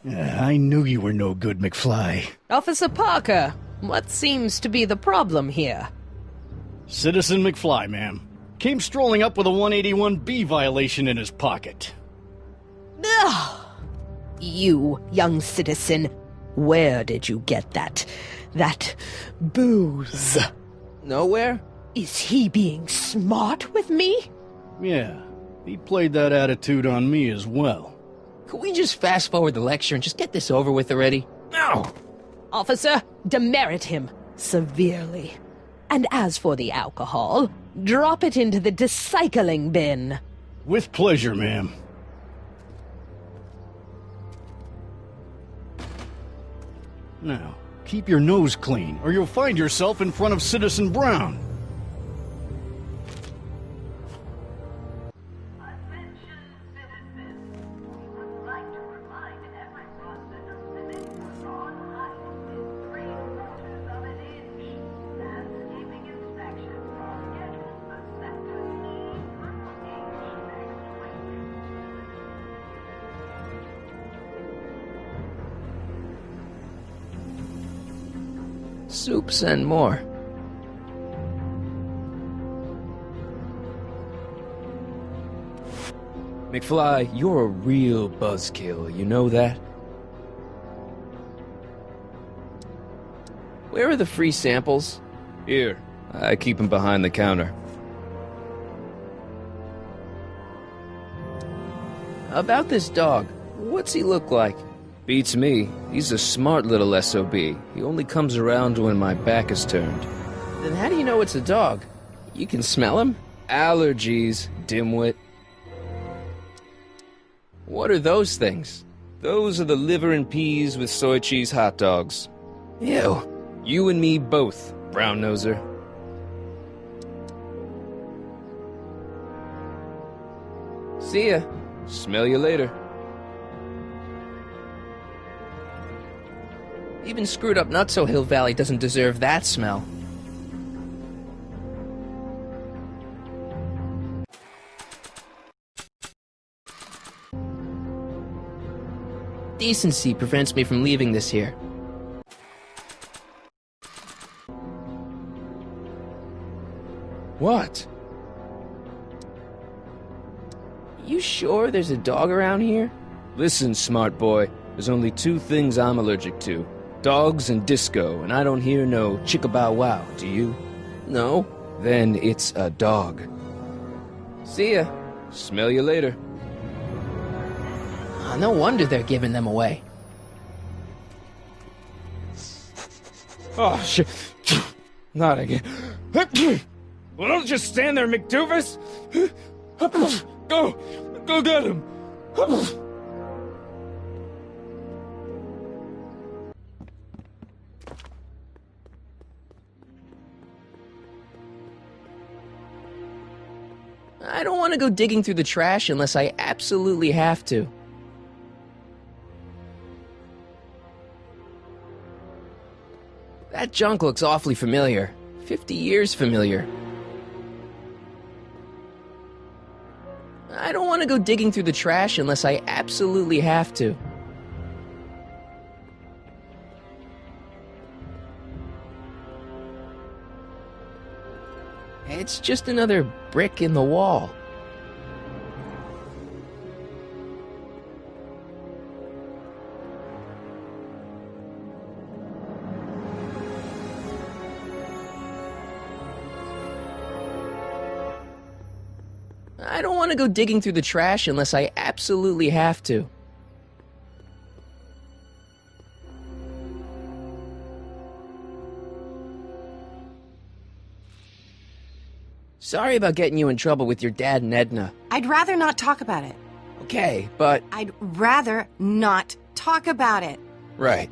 I knew you were no good, McFly. Officer Parker, what seems to be the problem here? Citizen McFly, ma'am. Came strolling up with a 181B violation in his pocket. Ugh. You, young citizen, where did you get that booze? Nowhere? Is he being smart with me? Yeah, he played that attitude on me as well. Could we just fast forward the lecture and just get this over with already? No! Officer, demerit him severely. And as for the alcohol, drop it into the recycling bin. With pleasure, ma'am. Now, keep your nose clean, or you'll find yourself in front of Citizen Brown. Attention citizens. We would like to remind everyone that the limit for lawn height is 3/4 of an inch. Landscaping inspections are scheduled for Sector E through H next week. Soups and more. McFly, you're a real buzzkill, you know that? Where are the free samples? Here, I keep them behind the counter. About this dog, what's he look like? Beats me. He's a smart little SOB. He only comes around when my back is turned. Then how do you know it's a dog? You can smell him? Allergies, dimwit. What are those things? Those are the liver and peas with soy cheese hot dogs. Ew. You and me both, brown noser. See ya. Smell you later. Even screwed up Nutso Hill Valley doesn't deserve that smell. Decency prevents me from leaving this here. What? You sure there's a dog around here? Listen, smart boy, there's only two things I'm allergic to. Dogs and disco, and I don't hear no chicka-bow-wow, do you? No. Then it's a dog. See ya. Smell you later. Oh, no wonder they're giving them away. Oh, shit. Not again. Well, don't just stand there, McDoofus. Go! Go get him! I don't want to go digging through the trash unless I absolutely have to. That junk looks awfully familiar. 50 years familiar. I don't want to go digging through the trash unless I absolutely have to. It's just another brick in the wall. I don't want to go digging through the trash unless I absolutely have to. Sorry about getting you in trouble with your dad and Edna. I'd rather not talk about it. Okay, but... I'd rather not talk about it. Right.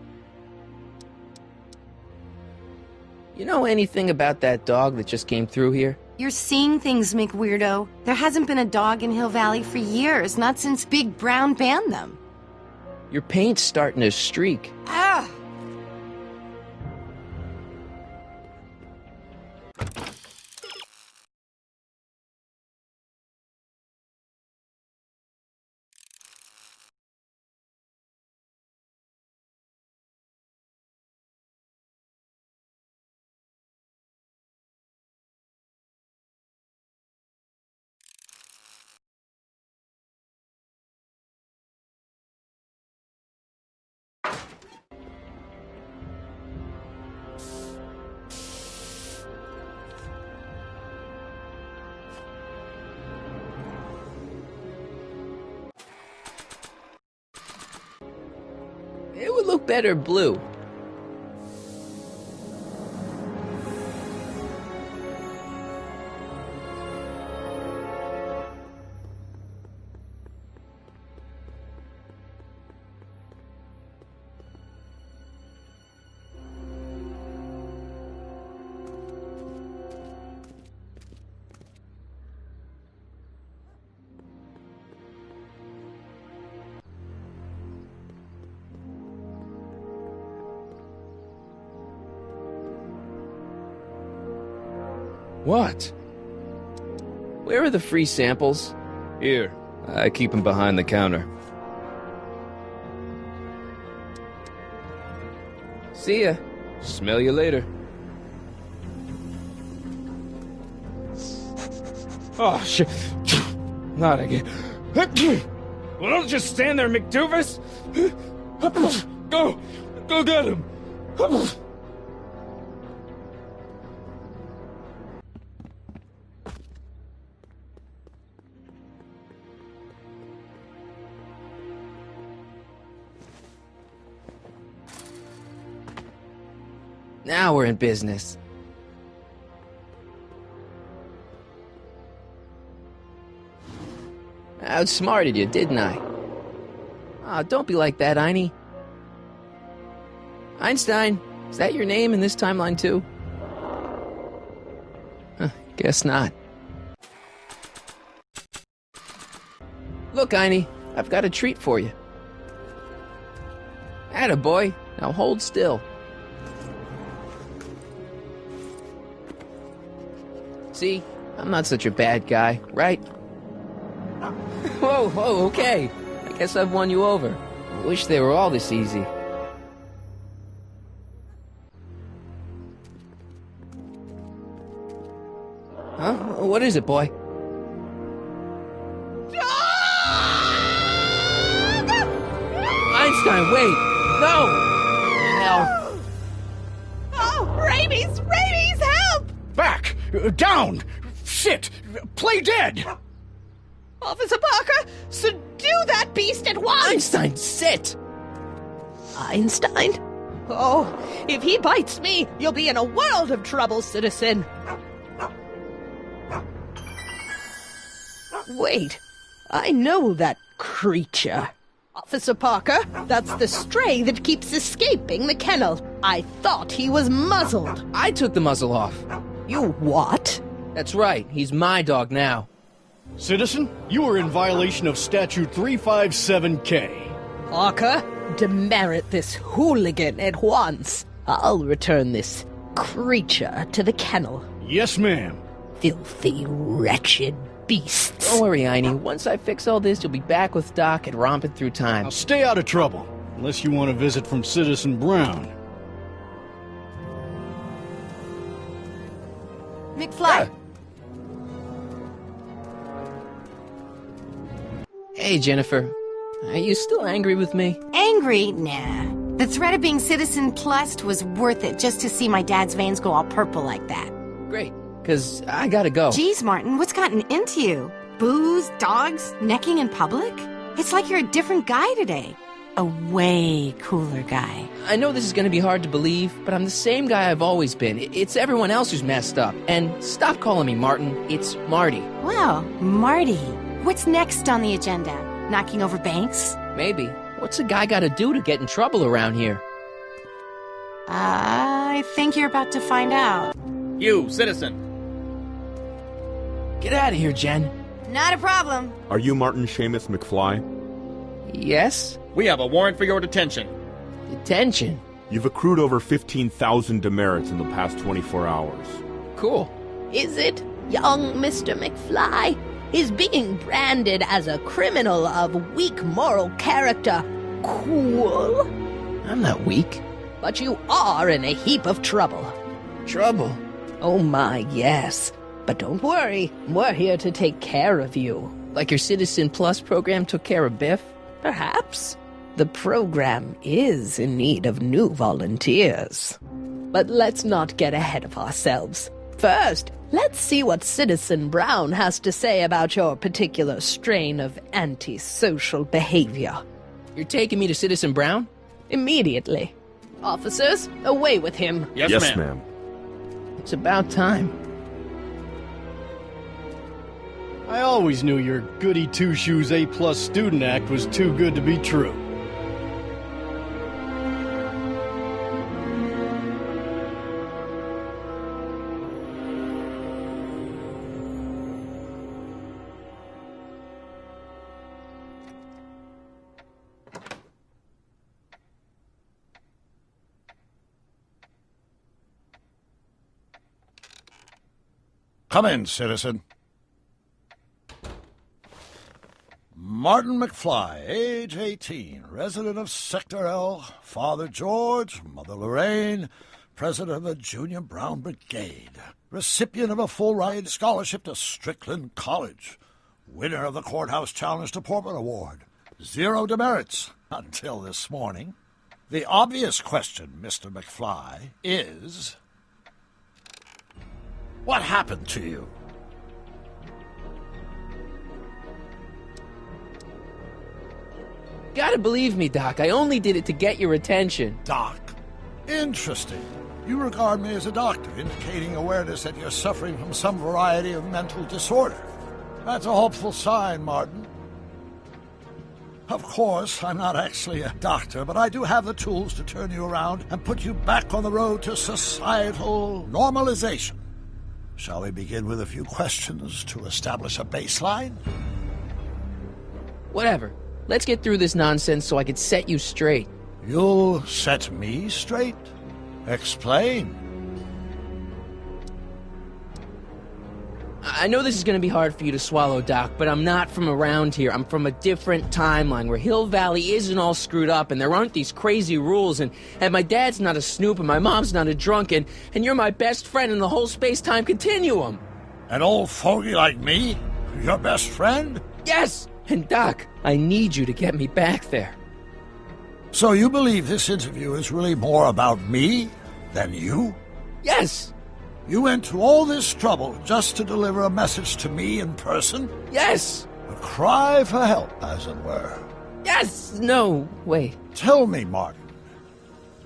You know anything about that dog that just came through here? You're seeing things, McWeirdo. There hasn't been a dog in Hill Valley for years, not since Big Brown banned them. Your paint's starting to streak. Ah! look better blue. What? Where are the free samples? Here, I keep them behind the counter. See ya. Smell you later. Oh, shit. Not again. Well, don't just stand there, McDoofus. Go get him. Now we're in business. I outsmarted you, didn't I? Ah, don't be like that, Einie. Einstein, is that your name in this timeline too? Huh, guess not. Look, Einie, I've got a treat for you. Attaboy, now hold still. See, I'm not such a bad guy, right? Whoa, okay. I guess I've won you over. I wish they were all this easy. Huh? What is it, boy? Einstein, wait! No! Hell. Oh, rabies! Rabies, help! Back! Down! Shit! Play dead! Officer Parker, subdue that beast at once! Einstein, sit! Einstein? Oh, if he bites me, you'll be in a world of trouble, citizen. Wait, I know that creature. Officer Parker, that's the stray that keeps escaping the kennel. I thought he was muzzled. I took the muzzle off. You what? That's right, he's my dog now. Citizen, you are in violation of Statute 357K. Parker, demerit this hooligan at once. I'll return this creature to the kennel. Yes, ma'am. Filthy, wretched beasts. Don't worry, Einie. Once I fix all this, you'll be back with Doc and romping through time. Now stay out of trouble, unless you want a visit from Citizen Brown. McFly. Hey, Jennifer. Are you still angry with me? Angry? Nah. The threat of being Citizen Plus was worth it just to see my dad's veins go all purple like that. Great, because I gotta go. Geez, Martin, what's gotten into you? Booze, dogs, necking in public? It's like you're a different guy today. A way cooler guy. I know this is gonna be hard to believe, but I'm the same guy I've always been. It's everyone else who's messed up. And stop calling me Martin. It's Marty. Wow, Marty. What's next on the agenda? Knocking over banks? Maybe. What's a guy gotta do to get in trouble around here? I think you're about to find out. You, citizen. Get out of here, Jen. Not a problem. Are you Martin Seamus McFly? Yes? We have a warrant for your detention. Detention? You've accrued over 15,000 demerits in the past 24 hours. Cool. Is it, young Mr. McFly? Is being branded as a criminal of weak moral character cool? I'm not weak. But you are in a heap of trouble. Trouble? Oh my, yes. But don't worry, we're here to take care of you. Like your Citizen Plus program took care of Biff? Perhaps. The program is in need of new volunteers. But let's not get ahead of ourselves. First, let's see what Citizen Brown has to say about your particular strain of antisocial behavior. You're taking me to Citizen Brown? Immediately. Officers, away with him. Yes, ma'am. It's about time. I always knew your goody two-shoes A+ student act was too good to be true. Come in, citizen. Martin McFly, age 18, resident of Sector L, Father George, Mother Lorraine, president of the Junior Brown Brigade, recipient of a full-ride scholarship to Strickland College, winner of the Courthouse Challenge to Portman Award, 0 demerits until this morning. The obvious question, Mr. McFly, is... what happened to you? Gotta believe me, Doc. I only did it to get your attention. Doc? Interesting. You regard me as a doctor, indicating awareness that you're suffering from some variety of mental disorder. That's a hopeful sign, Martin. Of course, I'm not actually a doctor, but I do have the tools to turn you around and put you back on the road to societal normalization. Shall we begin with a few questions to establish a baseline? Whatever. Let's get through this nonsense so I can set you straight. You'll set me straight? Explain. I know this is going to be hard for you to swallow, Doc, but I'm not from around here. I'm from a different timeline where Hill Valley isn't all screwed up and there aren't these crazy rules and my dad's not a snoop and my mom's not a drunk and you're my best friend in the whole space-time continuum. An old fogey like me? Your best friend? Yes! And Doc, I need you to get me back there. So you believe this interview is really more about me than you? Yes! You went to all this trouble just to deliver a message to me in person? Yes! A cry for help, as it were. Yes! No, wait. Tell me, Martin,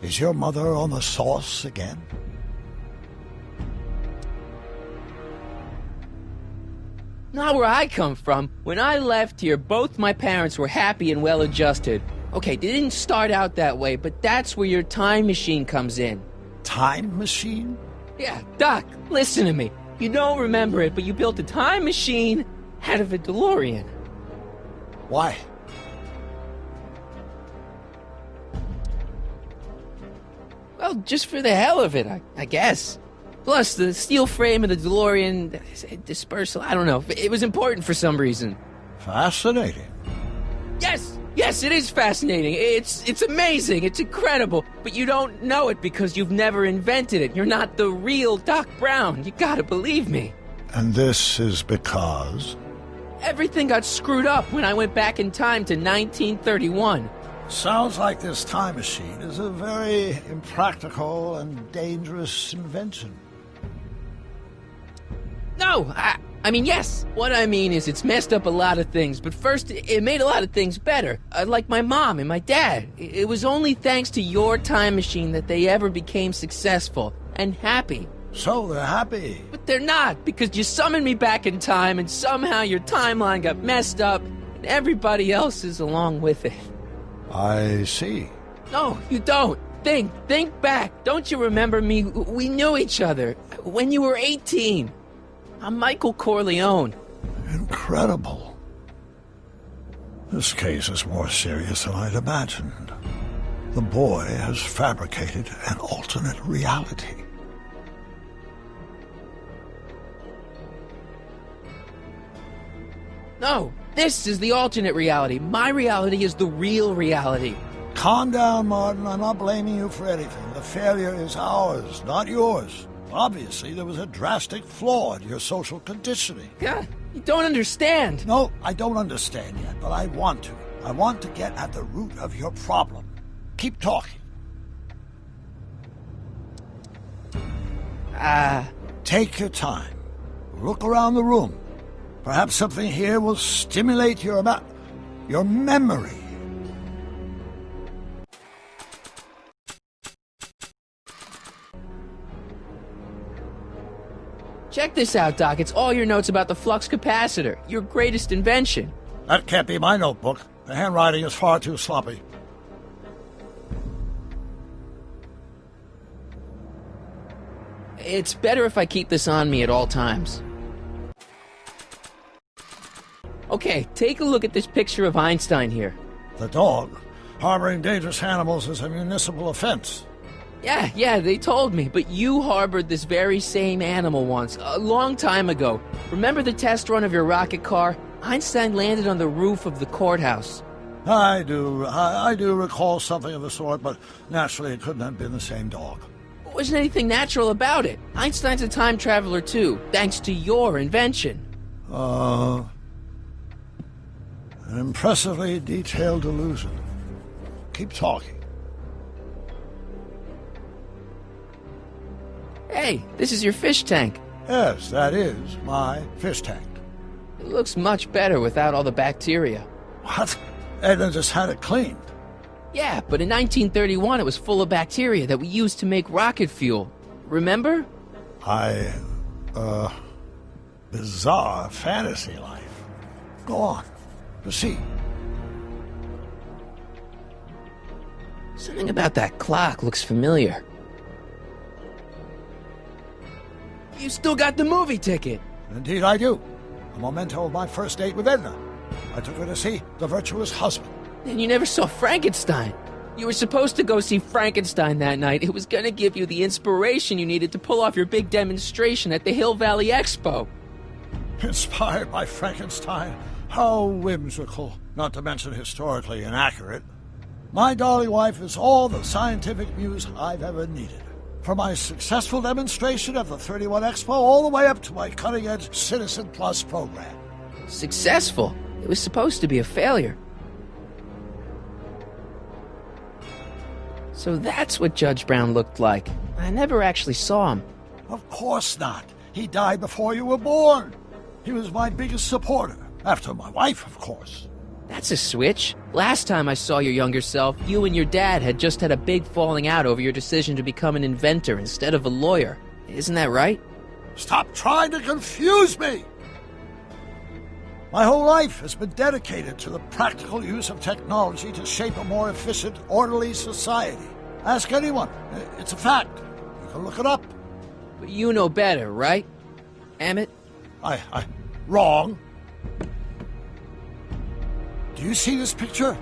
is your mother on the sauce again? Not where I come from. When I left here, both my parents were happy and well-adjusted. Okay, they didn't start out that way, but that's where your time machine comes in. Time machine? Yeah, Doc, listen to me. You don't remember it, but you built a time machine out of a DeLorean. Why? Well, just for the hell of it, I guess. Plus, the steel frame of the DeLorean dispersal, I don't know. It was important for some reason. Fascinating. Yes! Yes, it is fascinating. It's amazing. It's incredible. But you don't know it because you've never invented it. You're not the real Doc Brown. You gotta believe me. And this is because? Everything got screwed up when I went back in time to 1931. Sounds like this time machine is a very impractical and dangerous invention. No, I mean, yes. What I mean is it's messed up a lot of things, but first, it made a lot of things better. Like my mom and my dad. It was only thanks to your time machine that they ever became successful and happy. So they're happy. But they're not, because you summoned me back in time, and somehow your timeline got messed up, and everybody else is along with it. I see. No, you don't. Think back. Don't you remember me? We knew each other when you were 18. I'm Michael Corleone. Incredible. This case is more serious than I'd imagined. The boy has fabricated an alternate reality. No, this is the alternate reality. My reality is the real reality. Calm down, Martin. I'm not blaming you for anything. The failure is ours, not yours. Obviously, there was a drastic flaw in your social conditioning. God, you don't understand. No, I don't understand yet, but I want to. I want to get at the root of your problem. Keep talking. Take your time. Look around the room. Perhaps something here will stimulate your memory. Check this out, Doc. It's all your notes about the flux capacitor, your greatest invention. That can't be my notebook. The handwriting is far too sloppy. It's better if I keep this on me at all times. Okay, take a look at this picture of Einstein here. The dog. Harboring dangerous animals is a municipal offense. Yeah, they told me, but you harbored this very same animal once, a long time ago. Remember the test run of your rocket car? Einstein landed on the roof of the courthouse. I do recall something of the sort, but naturally it couldn't have been the same dog. There wasn't anything natural about it. Einstein's a time traveler too, thanks to your invention. An impressively detailed illusion. Keep talking. Hey, this is your fish tank. Yes, that is my fish tank. It looks much better without all the bacteria. What? Edna just had it cleaned. Yeah, but in 1931 it was full of bacteria that we used to make rocket fuel. Remember? Bizarre fantasy life. Go on. Proceed. Something about that clock looks familiar. You still got the movie ticket. Indeed I do. A memento of my first date with Edna. I took her to see The Virtuous Husband. And you never saw Frankenstein. You were supposed to go see Frankenstein that night. It was going to give you the inspiration you needed to pull off your big demonstration at the Hill Valley Expo. Inspired by Frankenstein? How whimsical, not to mention historically inaccurate. My dolly wife is all the scientific muse I've ever needed. From my successful demonstration at the 31 Expo all the way up to my cutting-edge Citizen Plus program. Successful? It was supposed to be a failure. So that's what Judge Brown looked like. I never actually saw him. Of course not. He died before you were born. He was my biggest supporter. After my wife, of course. That's a switch. Last time I saw your younger self, you and your dad had just had a big falling out over your decision to become an inventor instead of a lawyer. Isn't that right? Stop trying to confuse me! My whole life has been dedicated to the practical use of technology to shape a more efficient, orderly society. Ask anyone. It's a fact. You can look it up. But you know better, right? Emmett? Wrong. Do you see this picture?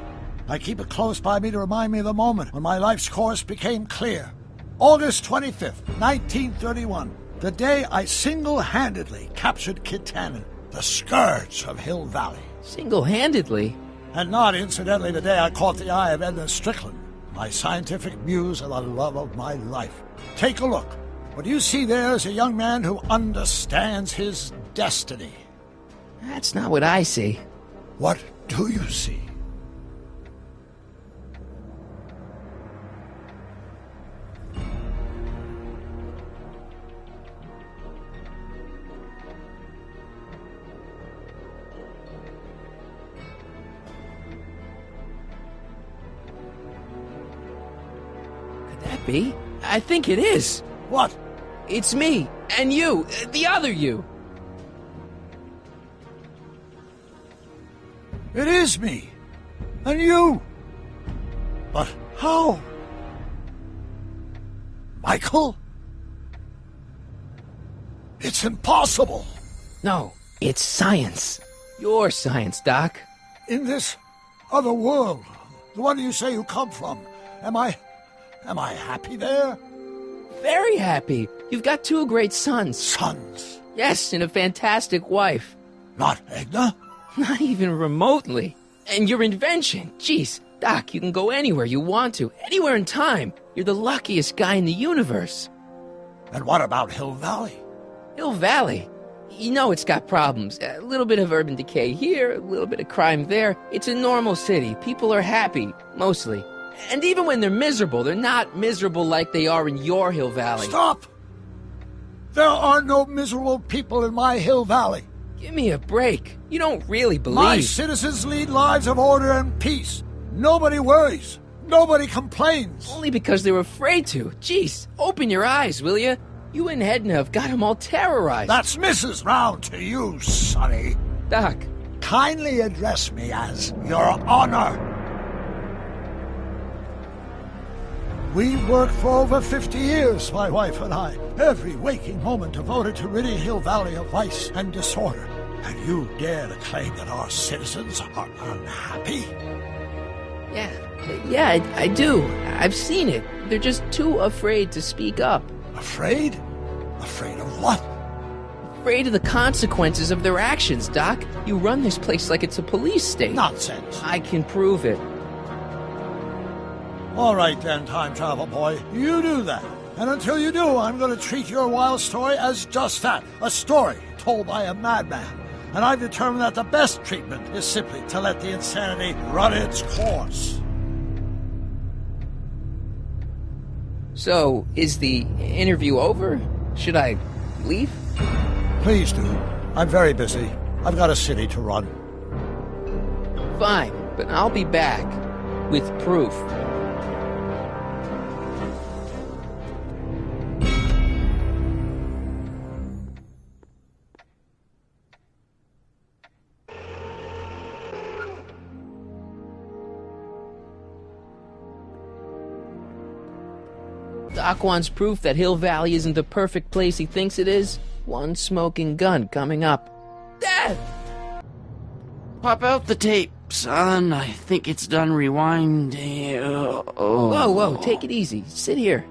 I keep it close by me to remind me of the moment when my life's course became clear. August 25th, 1931. The day I single-handedly captured Kit Tannen, the scourge of Hill Valley. Single-handedly? And not, incidentally, the day I caught the eye of Edna Strickland, my scientific muse and the love of my life. Take a look. What you see there is a young man who understands his destiny. That's not what I see. What do you see? Could that be? I think it is. What? It's me, and you, the other you. It is me. And you. But how? Michael? It's impossible. No, it's science. Your science, Doc. In this other world, the one you say you come from, am I happy there? Very happy. You've got two great sons. Sons? Yes, and a fantastic wife. Not Edna? Not even remotely. And your invention. Jeez, Doc, you can go anywhere you want to. Anywhere in time. You're the luckiest guy in the universe. And what about Hill Valley? Hill Valley? You know it's got problems. A little bit of urban decay here, a little bit of crime there. It's a normal city. People are happy, mostly. And even when they're miserable, they're not miserable like they are in your Hill Valley. Stop! There are no miserable people in my Hill Valley. Give me a break. You don't really believe... My citizens lead lives of order and peace. Nobody worries. Nobody complains. Only because they were afraid to. Jeez, open your eyes, will you? You and Edna have got him all terrorized. That's Mrs. Brown to you, Sonny. Doc. Kindly address me as Your Honor. We worked for over 50 years, my wife and I. Every waking moment devoted to ridding Hill Valley of vice and disorder. And you dare to claim that our citizens are unhappy? Yeah, I do. I've seen it. They're just too afraid to speak up. Afraid? Afraid of what? Afraid of the consequences of their actions, Doc. You run this place like it's a police state. Nonsense. I can prove it. All right then, time travel boy. You do that. And until you do, I'm going to treat your wild story as just that. A story told by a madman. And I've determined that the best treatment is simply to let the insanity run its course. So, is the interview over? Should I leave? Please do. I'm very busy. I've got a city to run. Fine, but I'll be back with proof. Doc wants proof that Hill Valley isn't the perfect place he thinks it is. One smoking gun coming up. Dad! Pop out the tape, son. I think it's done rewinding. Whoa, take it easy. Sit here.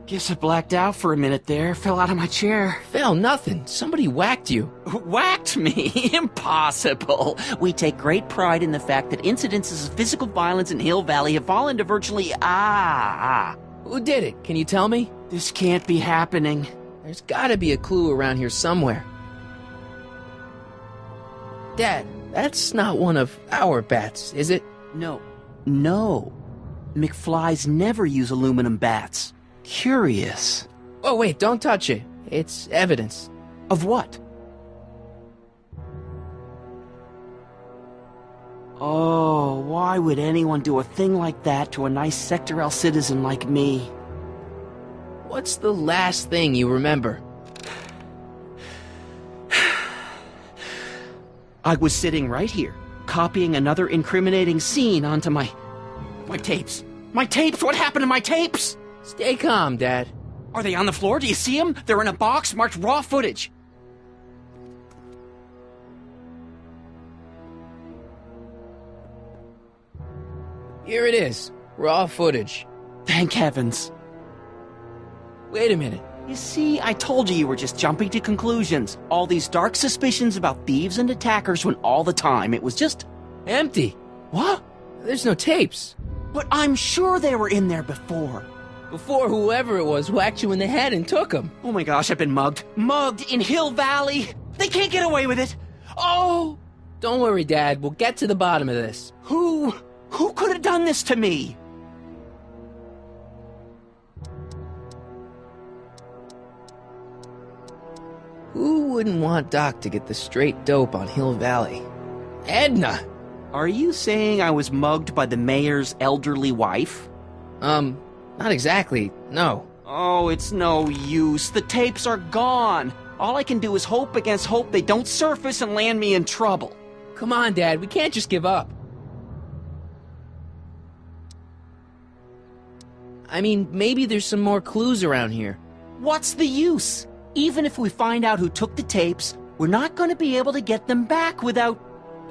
Guess I blacked out for a minute there. Fell out of my chair. Fell nothing. Somebody whacked you. Whacked me? Impossible. We take great pride in the fact that incidences of physical violence in Hill Valley have fallen to virtually... Who did it? Can you tell me? This can't be happening. There's gotta be a clue around here somewhere. Dad, that's not one of our bats, is it? No. McFlys never use aluminum bats. Curious. Oh, wait, don't touch it. It's evidence. Of what? Oh, why would anyone do a thing like that to a nice Sector L citizen like me? What's the last thing you remember? I was sitting right here, copying another incriminating scene onto my tapes. My tapes! What happened to my tapes? Stay calm, Dad. Are they on the floor? Do you see them? They're in a box marked raw footage. Here it is. Raw footage. Thank heavens. Wait a minute. You see, I told you were just jumping to conclusions. All these dark suspicions about thieves and attackers when all the time it was just... empty. What? There's no tapes. But I'm sure they were in there before. Before whoever it was whacked you in the head and took them. Oh my gosh, I've been mugged. Mugged in Hill Valley. They can't get away with it. Oh! Don't worry, Dad. We'll get to the bottom of this. Who could have done this to me? Who wouldn't want Doc to get the straight dope on Hill Valley? Edna! Are you saying I was mugged by the mayor's elderly wife? Not exactly, no. Oh, it's no use. The tapes are gone. All I can do is hope against hope they don't surface and land me in trouble. Come on, Dad, we can't just give up. I mean, maybe there's some more clues around here. What's the use? Even if we find out who took the tapes, we're not going to be able to get them back without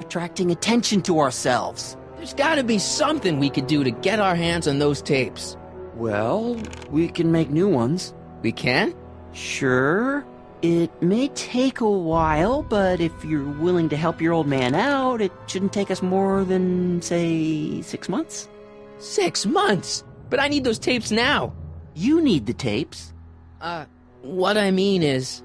attracting attention to ourselves. There's gotta be something we could do to get our hands on those tapes. Well, we can make new ones. We can? Sure. It may take a while, but if you're willing to help your old man out, it shouldn't take us more than, say, 6 months. 6 months? But I need those tapes now. You need the tapes. What I mean is...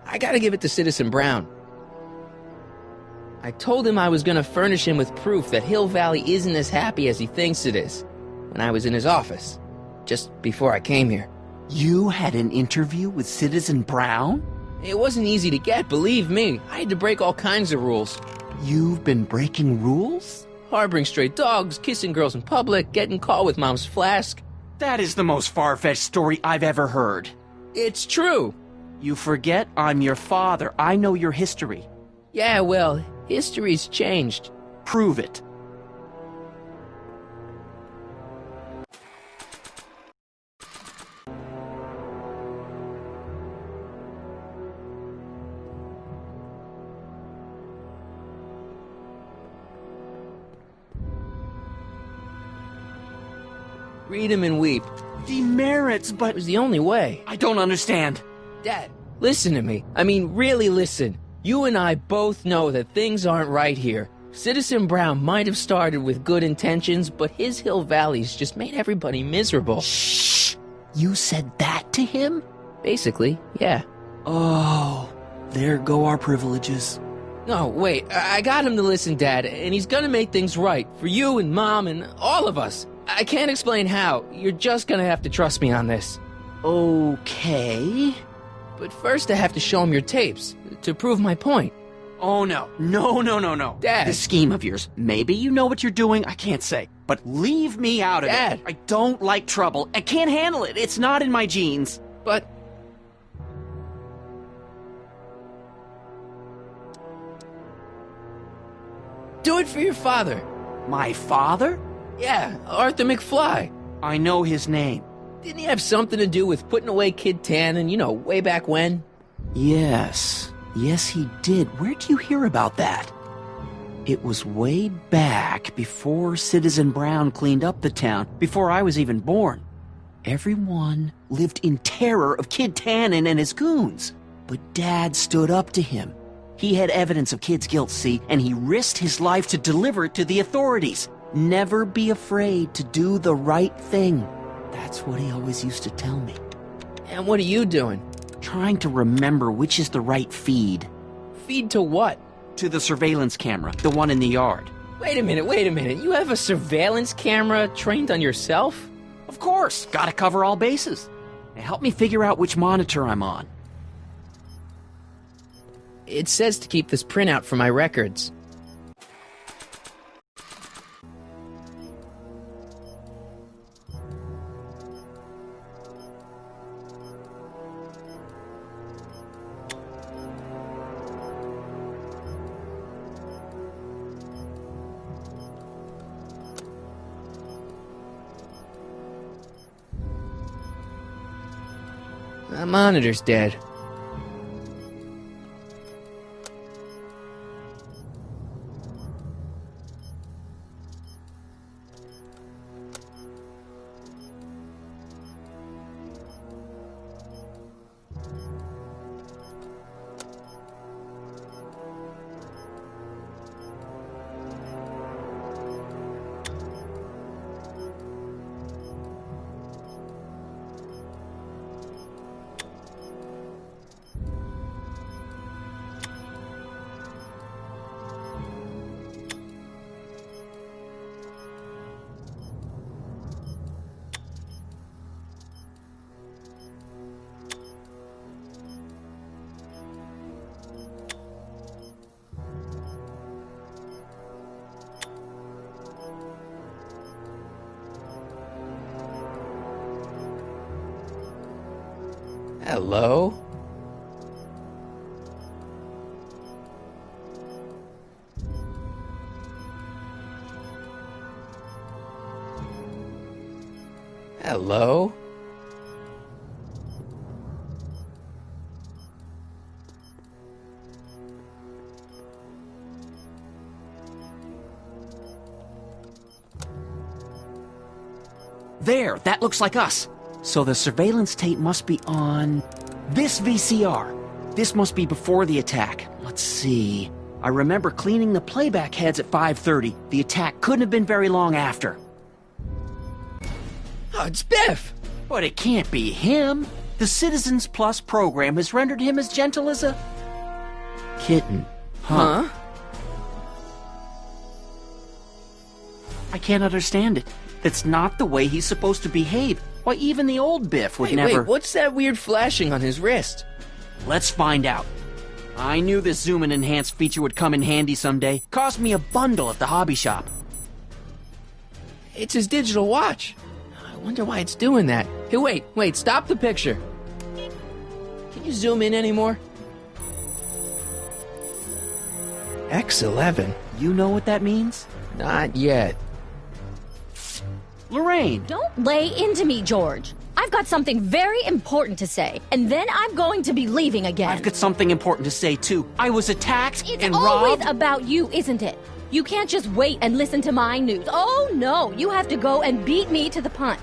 I gotta give it to Citizen Brown. I told him I was gonna furnish him with proof that Hill Valley isn't as happy as he thinks it is when I was in his office, just before I came here. You had an interview with Citizen Brown? It wasn't easy to get, believe me. I had to break all kinds of rules. You've been breaking rules? Harboring stray dogs, kissing girls in public, getting caught with mom's flask. That is the most far-fetched story I've ever heard. It's true. You forget I'm your father. I know your history. Yeah, well, history's changed. Prove it. Read him and weep. Demerits, but... It was the only way. I don't understand. Dad, listen to me. I mean, really listen. You and I both know that things aren't right here. Citizen Brown might have started with good intentions, but his Hill Valley's just made everybody miserable. Shh! You said that to him? Basically, yeah. Oh, there go our privileges. No, wait, I got him to listen, Dad, and he's gonna make things right for you and Mom and all of us. I can't explain how. You're just gonna have to trust me on this. Okay. But first I have to show him your tapes, to prove my point. Oh, no. No. Dad. This scheme of yours, maybe you know what you're doing, I can't say. But leave me out of Dad. it. I don't like trouble. I can't handle it. It's not in my genes. But... do it for your father. My father? Yeah, Arthur McFly. I know his name. Didn't he have something to do with putting away Kid Tannen, way back when? Yes, he did. Where'd you hear about that? It was way back before Citizen Brown cleaned up the town, before I was even born. Everyone lived in terror of Kid Tannen and his goons. But Dad stood up to him. He had evidence of Kid's guilt, see, and he risked his life to deliver it to the authorities. Never be afraid to do the right thing. That's what he always used to tell me. And what are you doing? Trying to remember which is the right feed. Feed to what? To the surveillance camera, the one in the yard. Wait a minute. You have a surveillance camera trained on yourself? Of course. Gotta cover all bases. Now help me figure out which monitor I'm on. It says to keep this printout for my records. The monitor's dead. Hello? Hello? There, that looks like us. So the surveillance tape must be on this VCR. This must be before the attack. Let's see. I remember cleaning the playback heads at 5:30. The attack couldn't have been very long after. Oh, it's Biff! But it can't be him. The Citizens Plus program has rendered him as gentle as a kitten. Huh? I can't understand it. That's not the way he's supposed to behave. Why, even the old Biff would never... Wait, what's that weird flashing on his wrist? Let's find out. I knew this zoom and enhance feature would come in handy someday. Cost me a bundle at the hobby shop. It's his digital watch. I wonder why it's doing that. Hey, wait, stop the picture. Can you zoom in anymore? X11. You know what that means? Not yet. Lorraine! Don't lay into me, George. I've got something very important to say, and then I'm going to be leaving again. I've got something important to say, too. I was attacked It's and always robbed. about you, isn't it? You can't just wait and listen to my news. Oh, no, you have to go and beat me to the punch.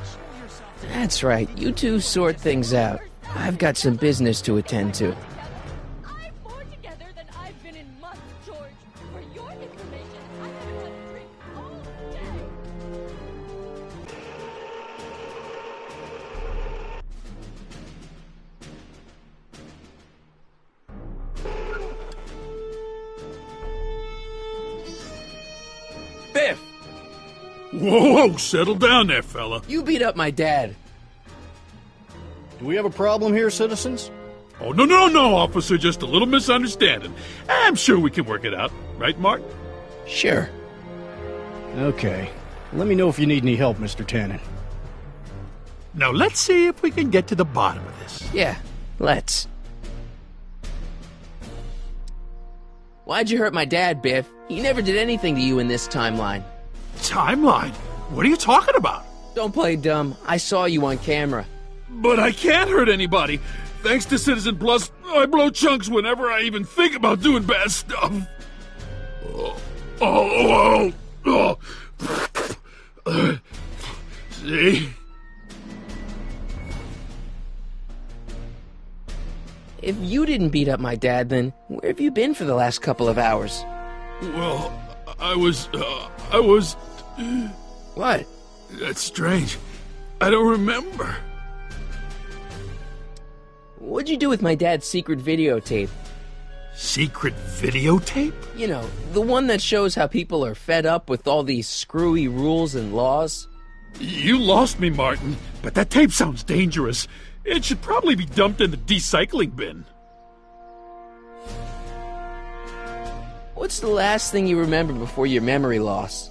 That's right. You two sort things out. I've got some business to attend to. I'm more together than I've been in months, George. For your information, I haven't had a drink all day. Biff! Whoa, settle down there, fella. You beat up my dad. Do we have a problem here, citizens? Oh, no, officer, just a little misunderstanding. I'm sure we can work it out. Right, Martin? Sure. Okay. Let me know if you need any help, Mr. Tannen. Now, let's see if we can get to the bottom of this. Yeah, let's. Why'd you hurt my dad, Biff? He never did anything to you in this timeline. Timeline? What are you talking about? Don't play dumb. I saw you on camera. But I can't hurt anybody. Thanks to Citizen Plus, I blow chunks whenever I even think about doing bad stuff. See? If you didn't beat up my dad, then where have you been for the last couple of hours? Well, I was... What? That's strange. I don't remember. What'd you do with my dad's secret videotape? Secret videotape? You know, the one that shows how people are fed up with all these screwy rules and laws. You lost me, Martin, but that tape sounds dangerous. It should probably be dumped in the recycling bin. What's the last thing you remember before your memory loss?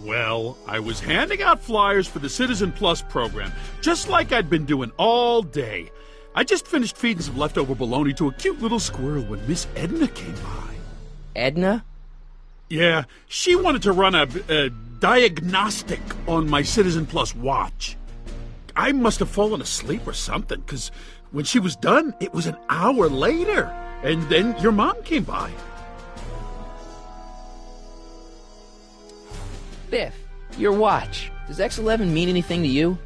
Well, I was handing out flyers for the Citizen Plus program, just like I'd been doing all day. I just finished feeding some leftover bologna to a cute little squirrel when Miss Edna came by. Edna? Yeah, she wanted to run a diagnostic on my Citizen Plus watch. I must have fallen asleep or something, because when she was done, it was an hour later. And then your mom came by. Biff, your watch. Does X11 mean anything to you?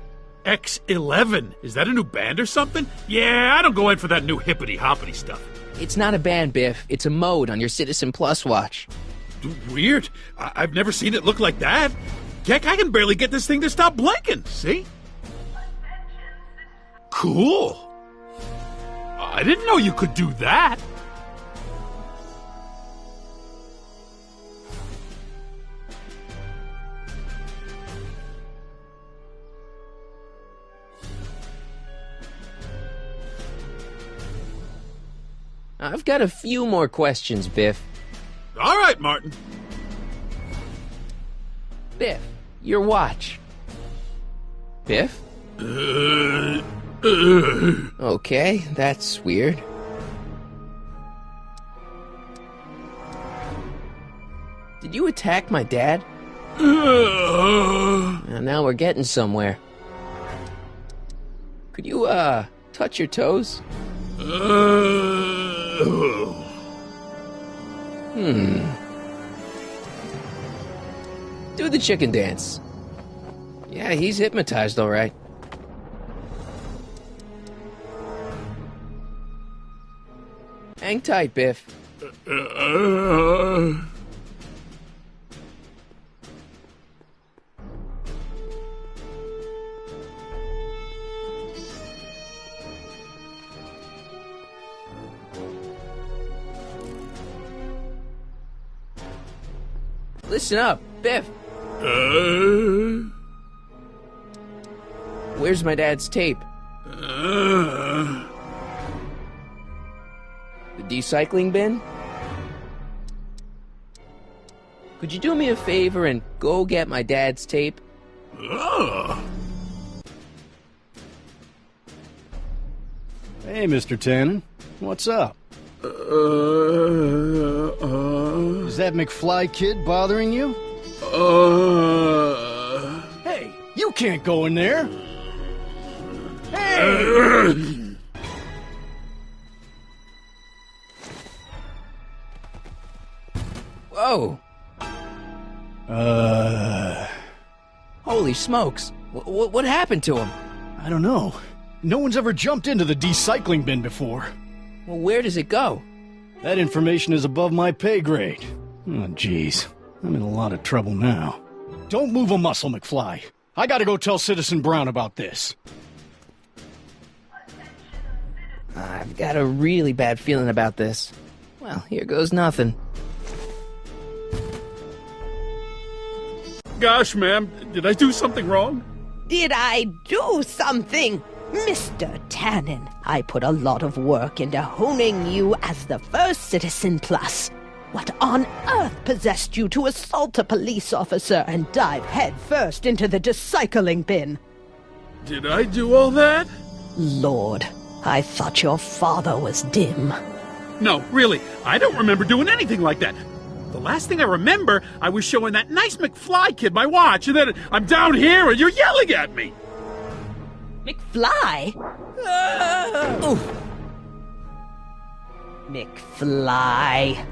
X11? Is that a new band or something? Yeah, I don't go in for that new hippity-hoppity stuff. It's not a band, Biff. It's a mode on your Citizen Plus watch. Weird. I've never seen it look like that. Heck, I can barely get this thing to stop blinking. See? Cool. I didn't know you could do that. I've got a few more questions, Biff. All right, Martin. Biff, your watch. Biff? Okay, that's weird. Did you attack my dad? Now we're getting somewhere. Could you, touch your toes? Do the chicken dance. Yeah, he's hypnotized, all right. Hang tight, Biff. Listen up, Biff. Where's my dad's tape? The recycling bin? Could you do me a favor and go get my dad's tape? Hey, Mr. Tannen. What's up? Is that McFly kid bothering you? Hey, you can't go in there! Hey! Whoa! Holy smokes! What happened to him? I don't know. No one's ever jumped into the decycling bin before. Well, where does it go? That information is above my pay grade. Oh, jeez. I'm in a lot of trouble now. Don't move a muscle, McFly. I gotta go tell Citizen Brown about this. I've got a really bad feeling about this. Well, here goes nothing. Gosh, ma'am, did I do something wrong? Did I do something? Mr. Tannen, I put a lot of work into honing you as the first Citizen Plus. What on earth possessed you to assault a police officer and dive headfirst into the decycling bin? Did I do all that? Lord, I thought your father was dim. No, really, I don't remember doing anything like that. The last thing I remember, I was showing that nice McFly kid my watch, and then I'm down here and you're yelling at me. McFly? Oof. McFly.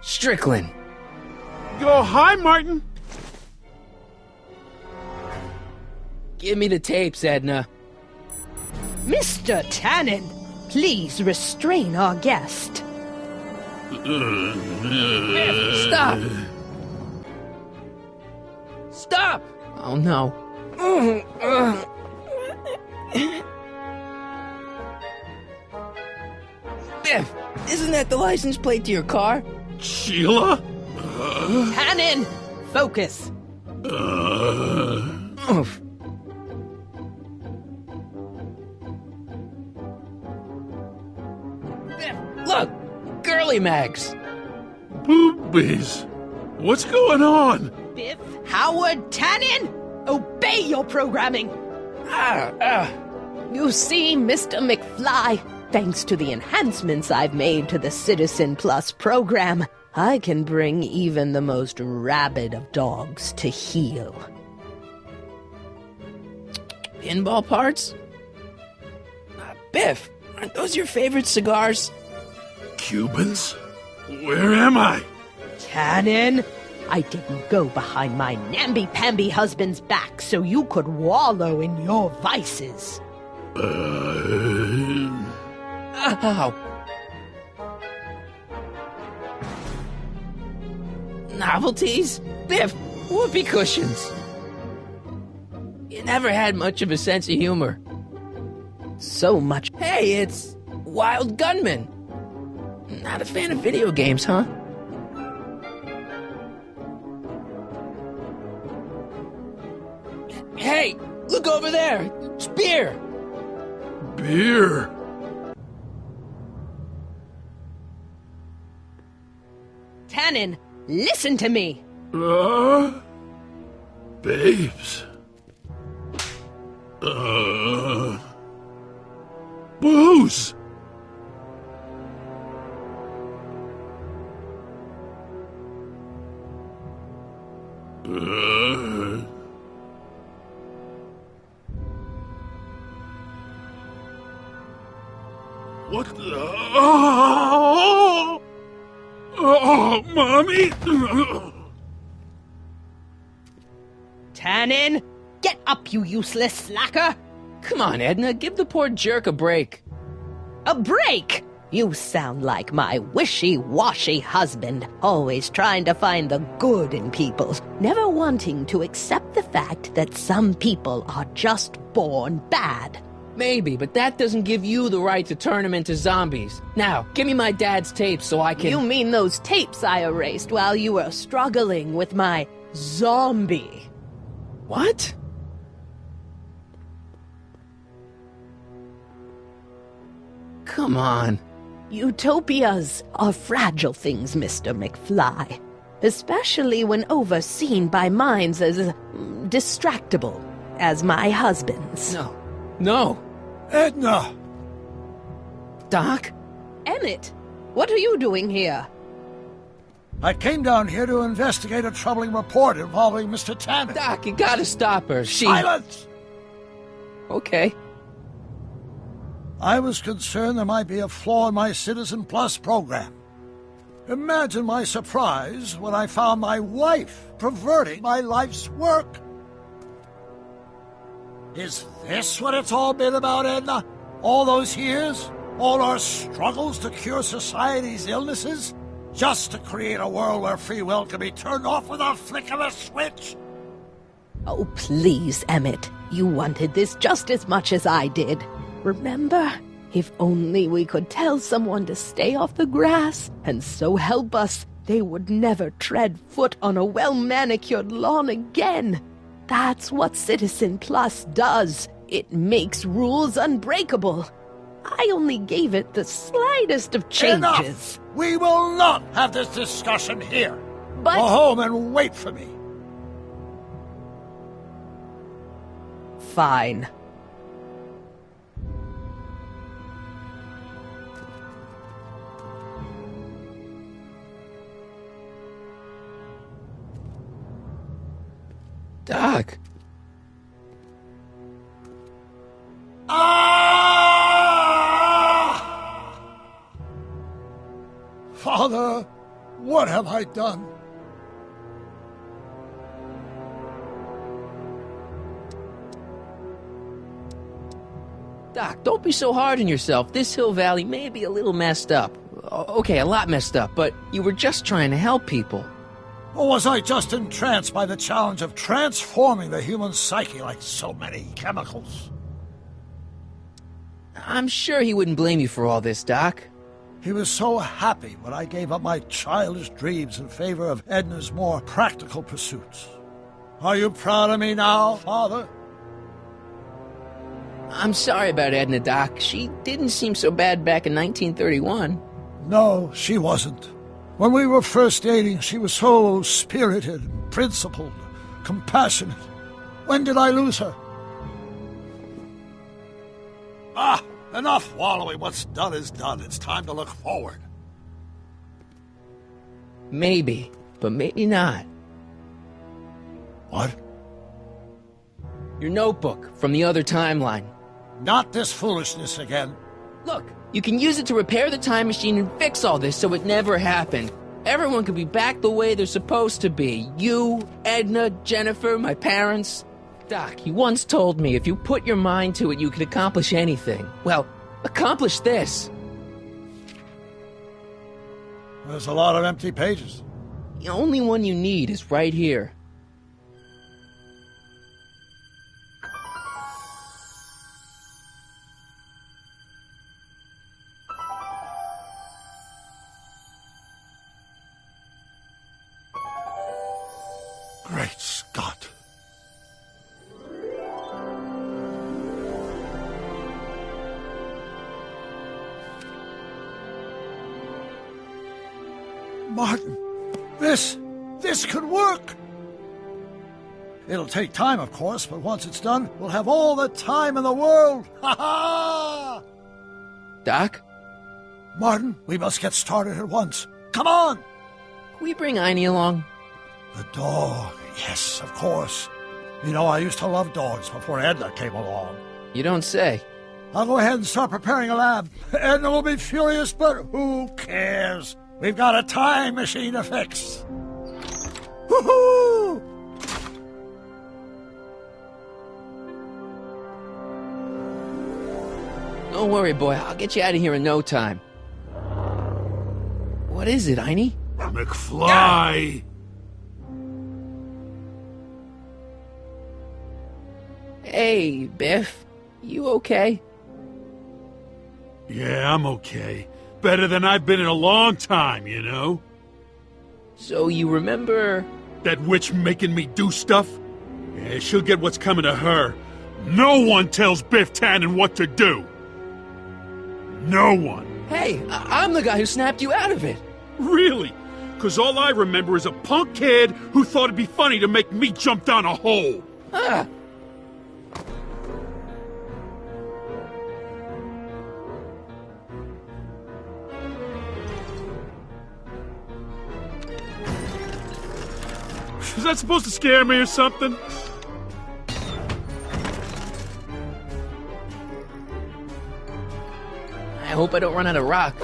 Strickland. Oh, hi, Martin. Give me the tapes, Edna. Mr. Tannen, please restrain our guest. Stop! Stop! Oh no. Biff, isn't that the license plate to your car? Sheila? Tannen, focus. Oof. Biff, look! Girly mags! Boobies! What's going on? Biff Howard Tannen, obey your programming. You see, Mr. McFly, thanks to the enhancements I've made to the Citizen Plus program, I can bring even the most rabid of dogs to heel. Pinball parts? Biff, aren't those your favorite cigars? Cubans? Where am I? Tannen, I didn't go behind my namby-pamby husband's back so you could wallow in your vices. Ow. Novelties? Biff, whoopee cushions. You never had much of a sense of humor. So much. Hey, it's Wild Gunman. Not a fan of video games, huh? Hey, look over there. It's beer. Beer? Tannen, listen to me. Babes. Booze. What the? Oh, Mommy! Tannen, get up, you useless slacker! Come on, Edna, give the poor jerk a break. A break? You sound like my wishy-washy husband, always trying to find the good in people, never wanting to accept the fact that some people are just born bad. Maybe, but that doesn't give you the right to turn them into zombies. Now, give me my dad's tapes so I can... You mean those tapes I erased while you were struggling with my zombie? What? Come on. Utopias are fragile things, Mr. McFly. Especially when overseen by minds as distractible as my husband's. No. No. Edna! Doc? Emmett, what are you doing here? I came down here to investigate a troubling report involving Mr. Tanner. Doc, you gotta stop her. Silence! Okay. I was concerned there might be a flaw in my Citizen Plus program. Imagine my surprise when I found my wife perverting my life's work. Is this what it's all been about, Edna? All those years? All our struggles to cure society's illnesses? Just to create a world where free will can be turned off with a flick of a switch? Oh, please, Emmett. You wanted this just as much as I did. Remember? If only we could tell someone to stay off the grass, and so help us, they would never tread foot on a well-manicured lawn again. That's what Citizen Plus does. It makes rules unbreakable. I only gave it the slightest of changes. Enough! We will not have this discussion here. But... Go home and wait for me. Fine. Doc. Father, what have I done? Doc, don't be so hard on yourself. This Hill Valley may be a little messed up. Okay, a lot messed up, but you were just trying to help people. Or was I just entranced by the challenge of transforming the human psyche like so many chemicals? I'm sure he wouldn't blame you for all this, Doc. He was so happy when I gave up my childish dreams in favor of Edna's more practical pursuits. Are you proud of me now, Father? I'm sorry about Edna, Doc. She didn't seem so bad back in 1931. No, she wasn't. When we were first dating, she was so spirited, principled, compassionate. When did I lose her? Enough wallowing. What's done is done. It's time to look forward. Maybe, but maybe not. What? Your notebook from the other timeline. Not this foolishness again. Look, you can use it to repair the time machine and fix all this so it never happened. Everyone could be back the way they're supposed to be. You, Edna, Jennifer, my parents. Doc, you once told me if you put your mind to it, you could accomplish anything. Well, accomplish this. There's a lot of empty pages. The only one you need is right here. Great Scott. Martin, this could work. It'll take time, of course, but once it's done, we'll have all the time in the world. Ha ha! Doc? Martin, we must get started at once. Come on! Can we bring Einie along? The dog, yes, of course. You know, I used to love dogs before Edna came along. You don't say. I'll go ahead and start preparing a lab. Edna will be furious, but who cares? We've got a time machine to fix. Woohoo! Don't worry, boy. I'll get you out of here in no time. What is it, Einie? McFly! Hey, Biff. You okay? Yeah, I'm okay. Better than I've been in a long time, you know? So you remember... That witch making me do stuff? Yeah, she'll get what's coming to her. No one tells Biff Tannen what to do! No one! Hey, I'm the guy who snapped you out of it! Really? 'Cause all I remember is a punk kid who thought it'd be funny to make me jump down a hole! Ah! Is that supposed to scare me or something? I hope I don't run out of rock.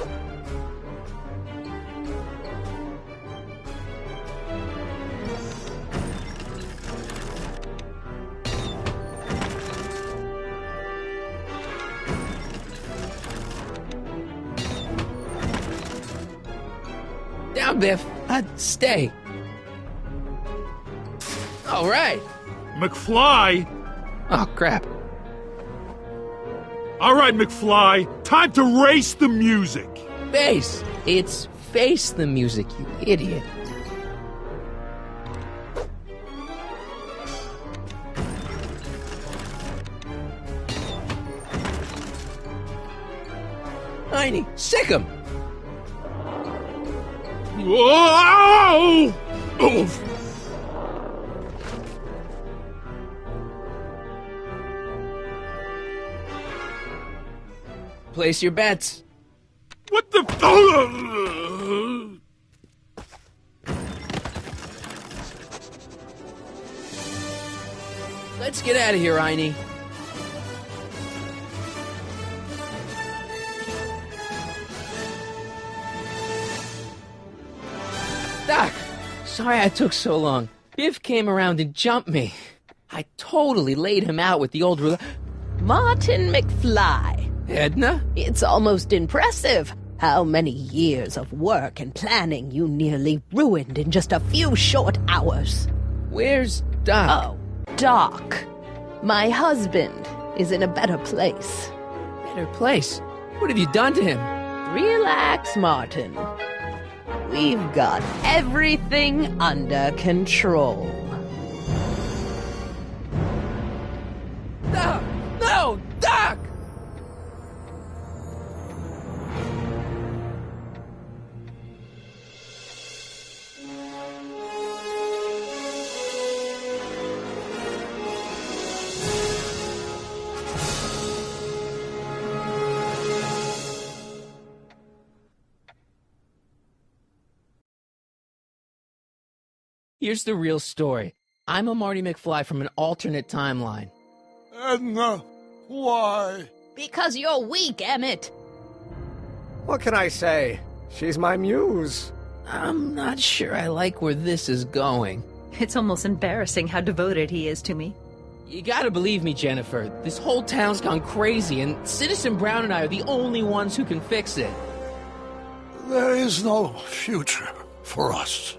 Down, Biff. Stay. All right. McFly? Oh, crap. All right, McFly. Time to race the music. Face. It's face the music, you idiot. Heine, sick him. Whoa! Oh. Place your bets. What the? Let's get out of here, Heine. Doc, sorry I took so long. Biff came around and jumped me. I totally laid him out with the old ruler. Martin McFly. Edna? It's almost impressive how many years of work and planning you nearly ruined in just a few short hours. Where's Doc? Oh, Doc. My husband is in a better place. Better place? What have you done to him? Relax, Martin. We've got everything under control. No! No! Doc! Here's the real story. I'm a Marty McFly from an alternate timeline. Edna, why? Because you're weak, Emmett. What can I say? She's my muse. I'm not sure I like where this is going. It's almost embarrassing how devoted he is to me. You gotta believe me, Jennifer. This whole town's gone crazy, and Citizen Brown and I are the only ones who can fix it. There is no future for us.